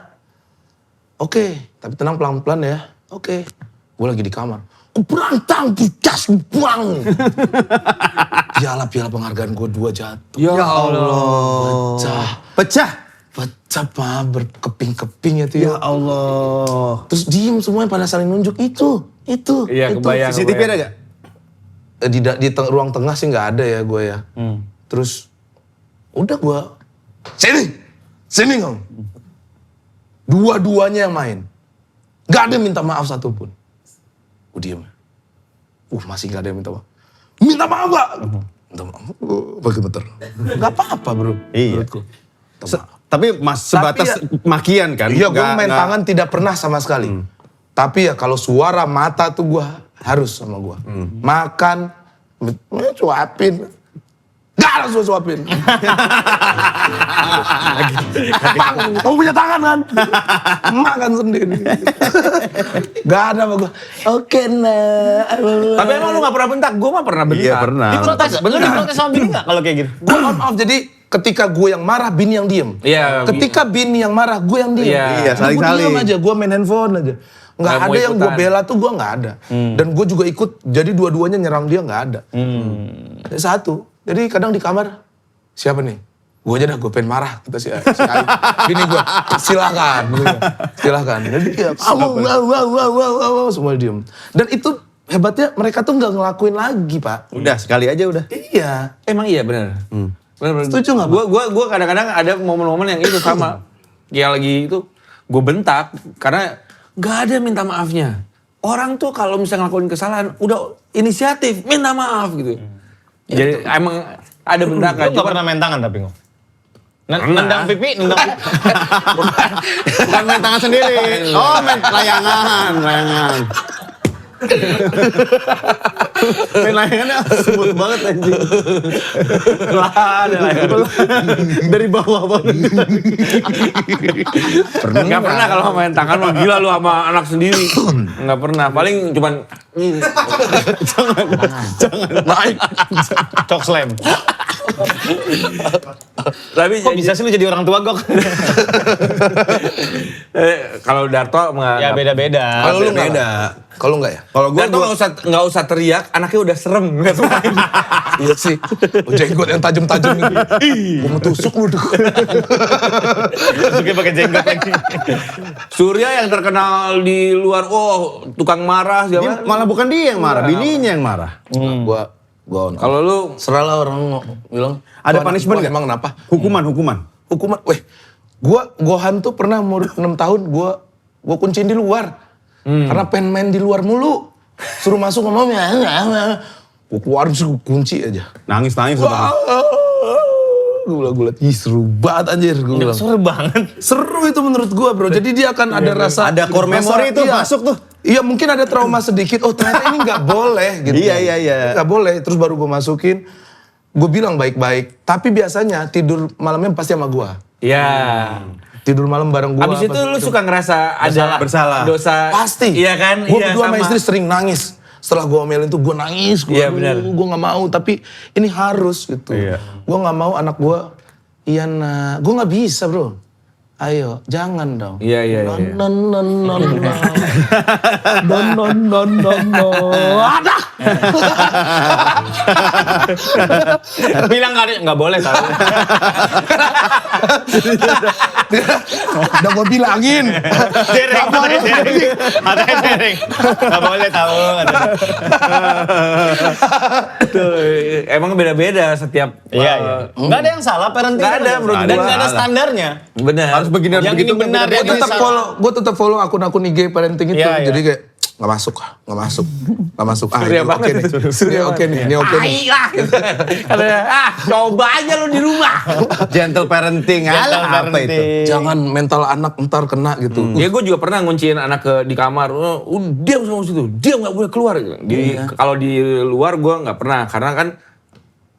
Oke, tapi tenang pelan-pelan ya. Oke, gue lagi di kamar. berantang, bujas, buang. Piala penghargaan gue 2 jatuh. Ya Allah. Pecah. Pak, berkeping-keping itu ya. Ya Allah. Terus diem semuanya pada saling nunjuk itu. Iya, kebayang. CCTV ada gak? Ruang tengah sih nggak ada ya gue ya. Terus udah gue sini kamu. Dua-duanya yang main. Gak ada yang minta maaf satupun. Gue diem. Masih gak ada yang minta maaf. Minta maaf gak? Minta maaf. Pakai bentar. Gak apa-apa bro. Iya. Menurutku. Tapi sebatas makian kan? Iya, gue main tangan tidak pernah sama sekali. Tapi ya kalau suara mata tuh gue harus sama gue. Makan, suapin. Gak ada suapin. Kamu punya tangan kan? Makan sendiri. Gak ada sama gue. Oke nah. Tapi emang lu gak pernah bentak? Gue mah pernah bentak. Iya pernah. Diprotes, lu diprotes sama bini gak kalau kayak gitu? Gue on off, jadi ketika gue yang marah, Bini yang diem. Iya. Ketika Bini yang marah, gue yang diem. Iya, saling-saling. Gue diem aja, gue main handphone aja. Nggak Nggak ada mau yang gue ikutan. bela tuh, gue nggak ada. Dan gue juga ikut, jadi dua-duanya nyerang dia nggak ada. Ada satu, jadi kadang di kamar, siapa nih? Gue aja dah, gue pengen marah. Kita si Ayu. Bini gue, silakan. Silakan. Jadi kayak, wow, semua diem. Dan itu hebatnya mereka tuh nggak ngelakuin lagi, Pak. Udah, sekali aja udah. Iya. Emang iya bener. Bener. Setuju nggak, Pak? Gue kadang-kadang ada momen-momen yang itu sama. Kayak lagi itu gue bentak karena gak ada minta maafnya. Orang tuh kalau misalnya ngelakuin kesalahan udah inisiatif minta maaf gitu. Jadi emang ada bentakan. Lu gak pernah main tangan tapi ngomong? Nendang pipi, nendang pipi. Bukan main tangan sendiri. Oh, main layangan. Main layangannya smooth banget anjing. Dari bawah banget. Gak pernah kalau main tangan mah gila lu sama anak sendiri. Gak pernah. Paling cuman Jangan naik. Cok slam. tapi Kok bisa sih lu jadi orang tua gok? kalau Darto Ya beda-beda. Kalau lu nggak? Beda. Kalau nggak ya? Kalau gue Darto nggak usah teriak, anaknya udah serem. Iya sih. Jenggot yang tajam-tajam gitu. Gue mau tusuk lu. Tusuknya pakai jenggot lagi. Surya yang terkenal di luar, tukang marah segala. malah bukan dia yang marah, bininya yang marah. Gua Kalau lu serahlah orang bilang. Ada "Gua punishment anak gua nggak? Emang kenapa? Hukuman. Gohan tuh pernah umur 6 tahun gua kunciin di luar. Karena pengen main di luar mulu. Suruh masuk ngomong gue keluarin sih kunci aja. Nangis. Gue liat, seru banget anjir. Gue bilang. Seru banget. Seru itu menurut gua bro. Jadi dia akan ada rasa. Ada core memory itu masuk tuh. Iya mungkin ada trauma sedikit. Oh ternyata ini nggak boleh gitu. Iya. Nggak boleh. Terus baru gue masukin. Gue bilang baik-baik. Tapi biasanya tidur malamnya pasti sama gua. ya. Tidur malam bareng gua. Abis itu lu suka ngerasa ada Bersalah. dosa. Pasti. Iya kan? Gue Iya, berdua sama sama. istri sering nangis. Setelah gue omelin tuh gue nangis. Iya, benar. Gue gak mau tapi ini harus gitu. Iya. Gue gak mau anak gue. Iya nah. Gue gak bisa bro. Ayo jangan dong. Iya. Non. Ada. Bilang nggak boleh tahu. Udah gue bilangin. Dereng. Nggak boleh tahu. Tuh, emang beda-beda setiap. Iya. Nggak ada yang salah parenting. Nggak ada, menurut Dan gua. nggak ada standarnya. Benar. Harus begini, harus Yang begitu. ini benar, Gue yang ini tetap salah. follow. Gue tetap follow akun-akun IG parenting itu. Iya, iya. Jadi kayak nggak masuk. Surya Ini banget. oke nih. Surya oke nih. Ini oke nih. Ayolah. Katanya, coba aja lu di rumah. Gentle parenting. Gentle Alah, apa itu? parenting. Jangan mental anak ntar kena gitu. Ya gue juga pernah ngunciin anak di kamar. Diam sama situ. Diam gak boleh keluar. Kalau di luar gue gak pernah. Karena kan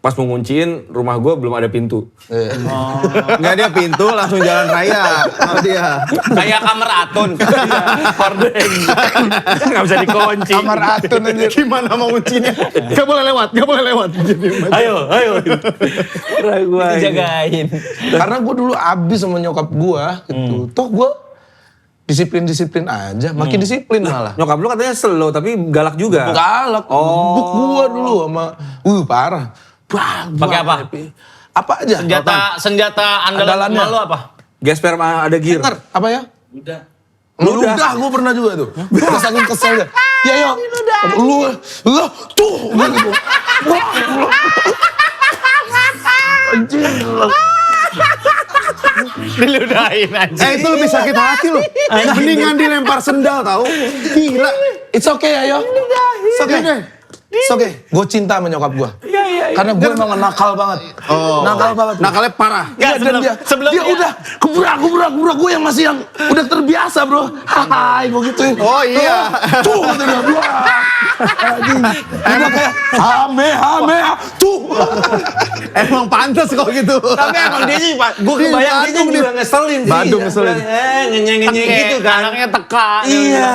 pas mau ngunciin rumah gue belum ada pintu. Enggak, dia pintu langsung jalan raya. Oh dia. Kayak kamar Atun. Hordeng. Gak bisa dikunci. Kamar Atun aja. Gimana mau kuncinya? Gak boleh lewat. Ayo. Karena gue Dijagain. Karena gue dulu abis sama nyokap gue gitu. Toh gue Disiplin aja, makin disiplin malah. Nyokap lu katanya slow tapi galak juga. Galak, Oh. buk gua dulu sama, parah. Pakai apa? Apa aja? Senjata andalan Andalannya. lu apa? Gesper mah ada gear. Bener, apa ya? Ludah. Ludah, gue pernah juga tuh. Gue saking keselnya. Ya yo, lu tuh. Gitu. Anjing. Diludahin aja. Itu lebih sakit hati loh. Mendingan dilempar sendal tahu. Gila. It's okay ya yo. It's okay. It's okay. Gue cinta sama nyokap gue. Karena gue emang nakal banget. Nakal banget. Nakalnya parah. Iya, dan dia udah gebrak gue yang masih yang udah terbiasa bro. Hai, gue gituin. Oh iya. Tuh, kata dia. Udah kayak hame, tuh. Emang pantas kalau gitu. Tapi emang dia sih, Pak, gue kebayang dia juga ngeselin sih. Bandung ngeselin. Ngenyeng-ngenyeng gitu kan. Anaknya teka. Iya.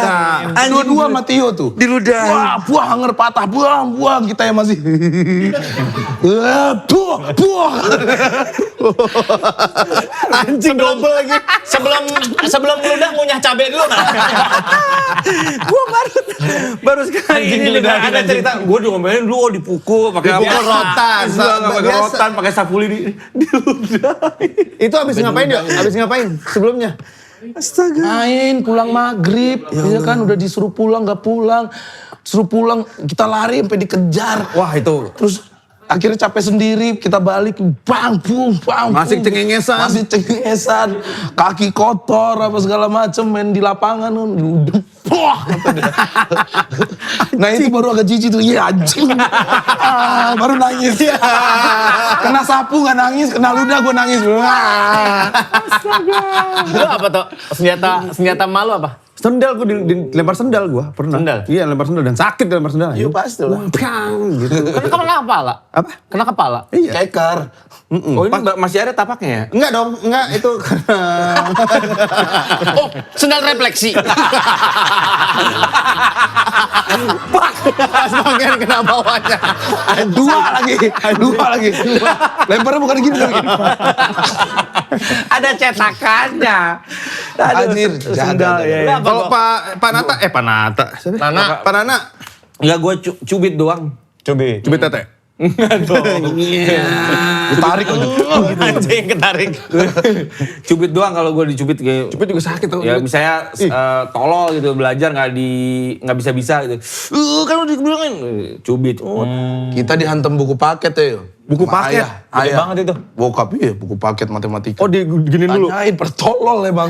Dua-dua sama Tio tuh. Diludahin. Wah, buang hanger patah, buang. Kita yang masih. Buang. Anjing double lagi. Sebelum ngeludah ngunyah cabai dulu kan? Gue baru sekali Anjing ini diludahin, ada anjing. cerita. Gue ngomelin lu dipukul pakai apa? Dipukul rotan. Pakai Biasa. rotan, pakai sapuli diludahin. Itu abis ngapain dia? Abis ngapain sebelumnya? Astaga. Main pulang maghrib, ya kan udah disuruh pulang nggak pulang, suruh pulang kita lari sampai dikejar. Wah itu. Terus akhirnya capek sendiri, kita balik, bang. Masih cengengesan. Masih cengengesan, kaki kotor apa segala macem, main di lapangan kan. Nah itu baru agak jijik tuh, iya anjing. Baru nangis. Kena sapu nggak nangis, kena ludah gue nangis. Lu apa tuh? Senjata malu apa? Sendal gue dilempar sendal gue pernah. Sendal? Iya lempar sendal dan sakit dilempar sendal. Iya pasti lah. Piang gitu. Kena kepala. Apa? Kena kepala. Iya. Kekar. Oh ini masih ada tapaknya ya? Enggak dong, enggak itu karena Oh, sendal refleksi. semakin kena bawahnya. Dua lagi. Lemparnya bukan gini. Ada cetakannya. Anjir, Sendal ya. Kalau Pak Nata. Nana. Pak Nana. Enggak, gue cubit doang. Coba. Cubit tete. Ditarik aja. Anjing ketarik. Cubit doang kalau gue dicubit kayak. Cubit juga sakit tuh. Ya misalnya tolol gitu belajar nggak bisa gitu. Kan udah dibilangin cubit. Kita dihantam buku paket ya. Buku Sama paket? Gede banget itu. Bokap iya, buku paket matematika. Oh diginin dulu. Tanyain, pertolol emang.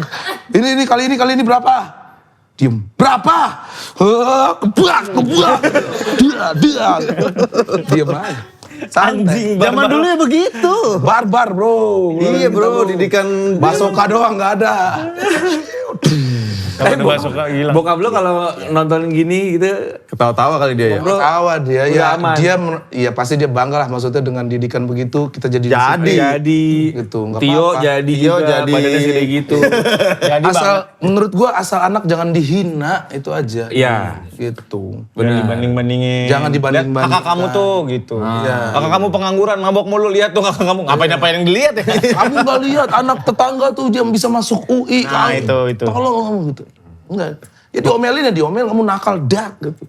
Ini kali ini berapa? Diem. Berapa? Kebuak. Dia. Diem aja. Santai. Zaman dulu ya begitu. Barbar bro. Iya bro, didikan Basoka doang nggak ada. Kalau masuk gila. Bokap lo kalau nonton gini gitu. ketawa-tawa kali dia ya. Bro, Tawa dia udah ya. aman. Iya pasti dia bangga lah maksudnya dengan didikan begitu kita jadi Jadi gitu nggak Tio apa-apa. jadi Tio juga jadi- badannya segede gitu. Jadi Menurut gua asal anak jangan dihina itu aja. Iya. Gitu. dibanding-bandingin. Jangan dibanding-bandingkan. Lihat kakak kamu tuh gitu. Iya. Kakak kamu pengangguran, mabok mulu, lihat tuh kakak kamu. Ngapain yang dilihat ya? Kamu nggak lihat anak tetangga tuh dia bisa masuk UI. Nah, kamu, itu. Tolong kamu gitu. Enggak. Ya diomelin ya diomel kamu nakal dak gitu.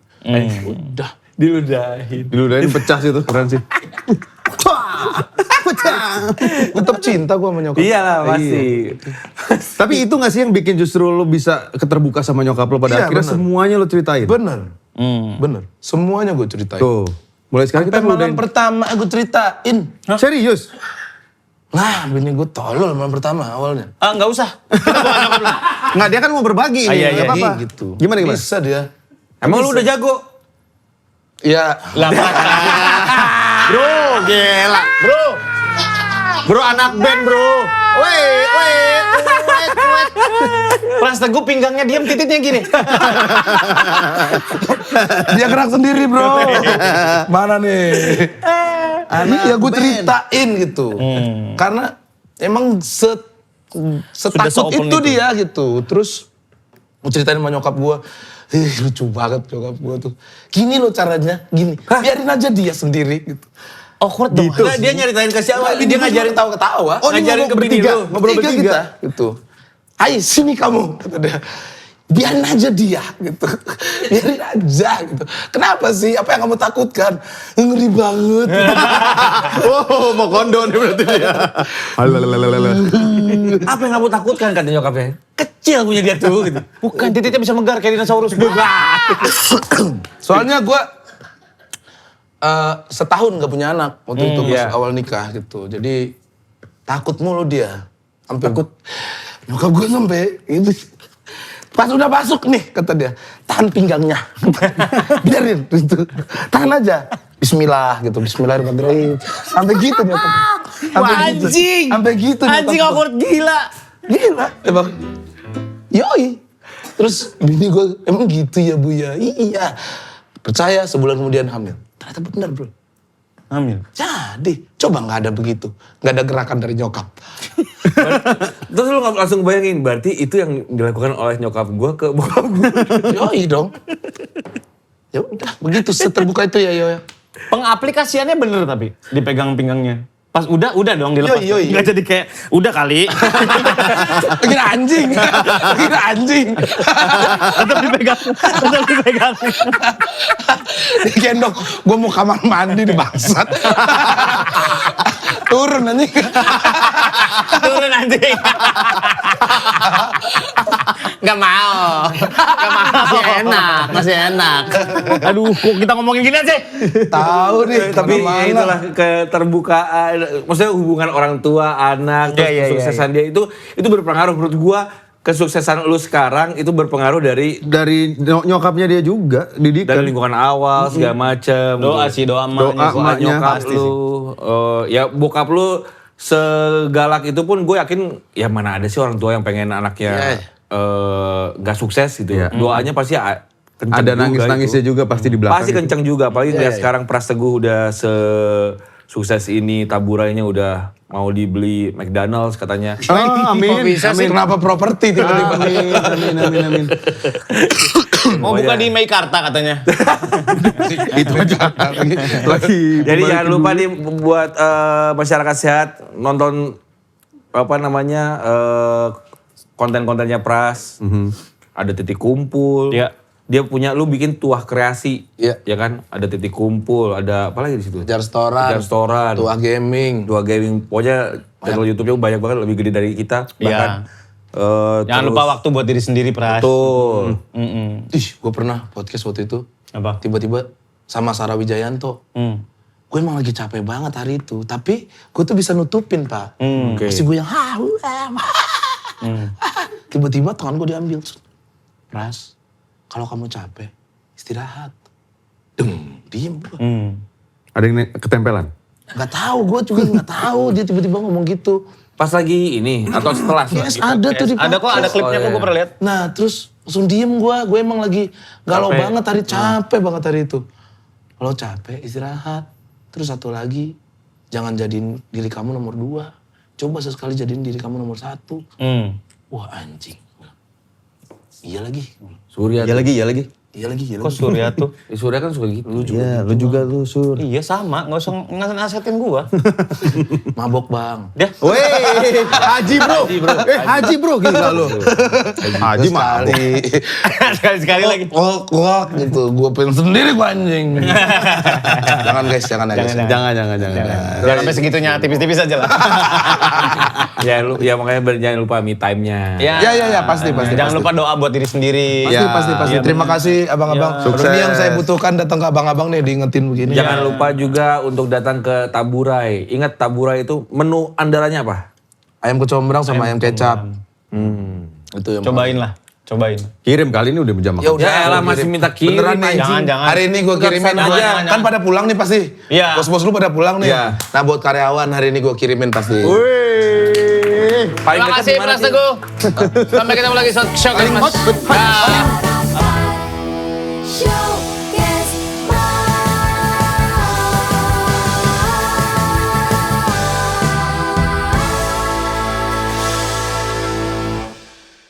Udah. Diludahin pecah sih tuh, keren sih. Tetap cinta gua sama nyokap. Iyalah pasti. Tapi itu gak sih yang bikin justru lo bisa keterbuka sama nyokap lo pada Iya, akhirnya bener. semuanya lo ceritain? Bener. Semuanya gue ceritain. Tuh, mulai sekarang kita Sampai malam ngeludahin. pertama gue ceritain. Serius? Nah, bini gue tolol malam pertama awalnya. Nggak usah. Nggak, dia kan mau berbagi. Iya, nggak apa-apa. Gitu. Gimana? Bisa dia. Emang lu udah jago? Ya, Lah, Bro, gila. Bro anak band bro. Pras Teguh pinggangnya diam, titiknya gini. dia gerak sendiri bro. Mana nih? Iya gue ceritain gitu. Karena emang setakut se-open itu itu. dia gitu. Terus gue ceritain sama nyokap gue. Lucu banget nyokap gue tuh. Gini loh caranya, gini. Biarin aja dia sendiri gitu. Awkward dong. Gitu. Dia nyeritain ke siapa? Dia ngajarin tahu ketawa. Oh, ngajarin ke bini lu. Ngobrol Bertiga bertiga. kita gitu. Hai sini kamu, kata dia. Biarin aja dia gitu. Biarin aja gitu. Kenapa sih? Apa yang kamu takutkan? Ngeri banget. Oh, mau kondon berarti dia. Apa yang kamu takutkan kata nyokapnya? Kecil punya dia tuh gitu. Bukan, titiknya bisa megar kayak dinosaurus. Soalnya gue setahun gak punya anak waktu itu pas awal nikah gitu. Jadi takut mulu dia. Sampai takut. Nyokap gue sampai itu. Pas udah masuk nih kata dia, tahan pinggangnya. Biarin gitu. Tahan aja. Bismillah gitu. Bismillahirrahmanirrahim. Sampai gitu nyokap. Anjing. Sampai gitu nyokap. Anjing awkward gila. Gila, emang. Yoi. Terus bini gue, emang gitu ya Bu ya? Iya. Percaya sebulan kemudian hamil. Ternyata benar bro. Hamil. Jadi, coba gak ada begitu. Gak ada gerakan dari nyokap. Terus lu langsung bayangin, berarti itu yang dilakukan oleh nyokap gue ke bokap gue. Yoi dong. Ya udah, begitu seterbuka itu ya Yo. Pengaplikasiannya bener tapi dipegang pinggangnya. Pas udah dong dilepas. Yoi. Nggak jadi kayak udah kali. Kira anjing. Kira anjing. Tetap dipegang. Digendong. Gue mau kamar mandi di bangsat. Turun anjing. Turun anjing. Gak mau. Masih enak. Aduh, kok kita ngomongin gini aja? Tahu nih. Tapi ya kemana-mana. itulah keterbukaan, maksudnya hubungan orang tua, anak, terus kesuksesan dia itu berpengaruh menurut gua. Kesuksesan lu sekarang itu berpengaruh dari Nyokapnya dia juga, didikan. lingkungan awal segala macem. Doa sih, doa emaknya. Doa emaknya. Nyokap pasti lu, ya bokap lu segalak itu pun gue yakin ya mana ada sih orang tua yang pengen anaknya gak sukses gitu. Doanya pasti kenceng Ada juga nangis-nangisnya itu. juga pasti di belakang. Pasti gitu. kenceng juga, apalagi ngeliat sekarang Pras Teguh udah sukses ini, taburainya udah mau dibeli McDonald's katanya. Oh, amin. Bisa sih kenapa properti tiba-tiba. Amin. Mau buka di Meikarta katanya. Itu aja. Lagi. Jadi jangan lupa nih buat masyarakat sehat nonton konten-kontennya Pras. Ada titik kumpul. Iya. Dia punya lu bikin tuah kreasi. Iya. Ya kan? Ada titik kumpul, ada apa lagi di situ? Kejar restoran. Tuah gaming. Dua gaming. Pokoknya channel YouTube-nya banyak banget, lebih gede dari kita. Bahkan Jangan lupa waktu buat diri sendiri, Pras. Betul. Ih, gue pernah podcast waktu itu. Apa? Tiba-tiba sama Sarah Wijayanto. Gue emang lagi capek banget hari itu. Tapi gue tuh bisa nutupin, Pak. Oke. Pasti gue yang tiba-tiba tangan gue diambil. Pras, kalau kamu capek, istirahat. Diem gue. Ada yang ketempelan? Gak tahu, gue juga gak tahu. Dia tiba-tiba ngomong gitu. Pas lagi ini atau setelah? Yes, ada tuh di Ada kok, ada klipnya kok gue pernah lihat. Nah, terus langsung diem gue. Gue emang lagi galau Capek. banget hari, capek banget hari itu. Kalau capek, istirahat. Terus satu lagi, jangan jadiin diri kamu nomor 2. Coba sesekali jadiin diri kamu nomor 1. Wah anjing. Iya lagi. Surya. Iya lagi. Iya lagi. Kok Surya tuh? Surya kan suka gitu. Iya, lu juga lu, Sur. Iya sama, nggak usah nasehatin gua. Mabok bang. Dia Weh, Haji bro. Haji bro, gila lu. Haji mah. sekali lagi. Wok gitu. Gue pengen sendiri gue anjing. Jangan guys, jangan. Jangan. Jangan sampai segitunya, tipis-tipis aja lah. Ya makanya jangan lupa me time-nya. Ya, pasti. Jangan lupa doa buat diri sendiri. Pasti. Iya, Terima kasih abang-abang. Sukses. Ini yang saya butuhkan datang ke abang-abang nih diingetin begini. Jangan lupa juga untuk datang ke Taburai. Ingat Taburai itu menu andalannya apa? Ayam kecombrang sama ayam kecap. Itu yang Cobain. Kirim kali ini udah jam makan. Ya elah masih minta kirim. Beneran nih. Jangan. Hari ini gue kirimin Jangan, aja. jangan. Kan pada pulang nih pasti. Iya. Bos-bos lu pada pulang nih. Iya. Nah buat karyawan hari ini gue kirimin pasti. Paling Terima dekat kasih di mana Pras sih? Teguh. Sampai ketemu lagi Shock Mas.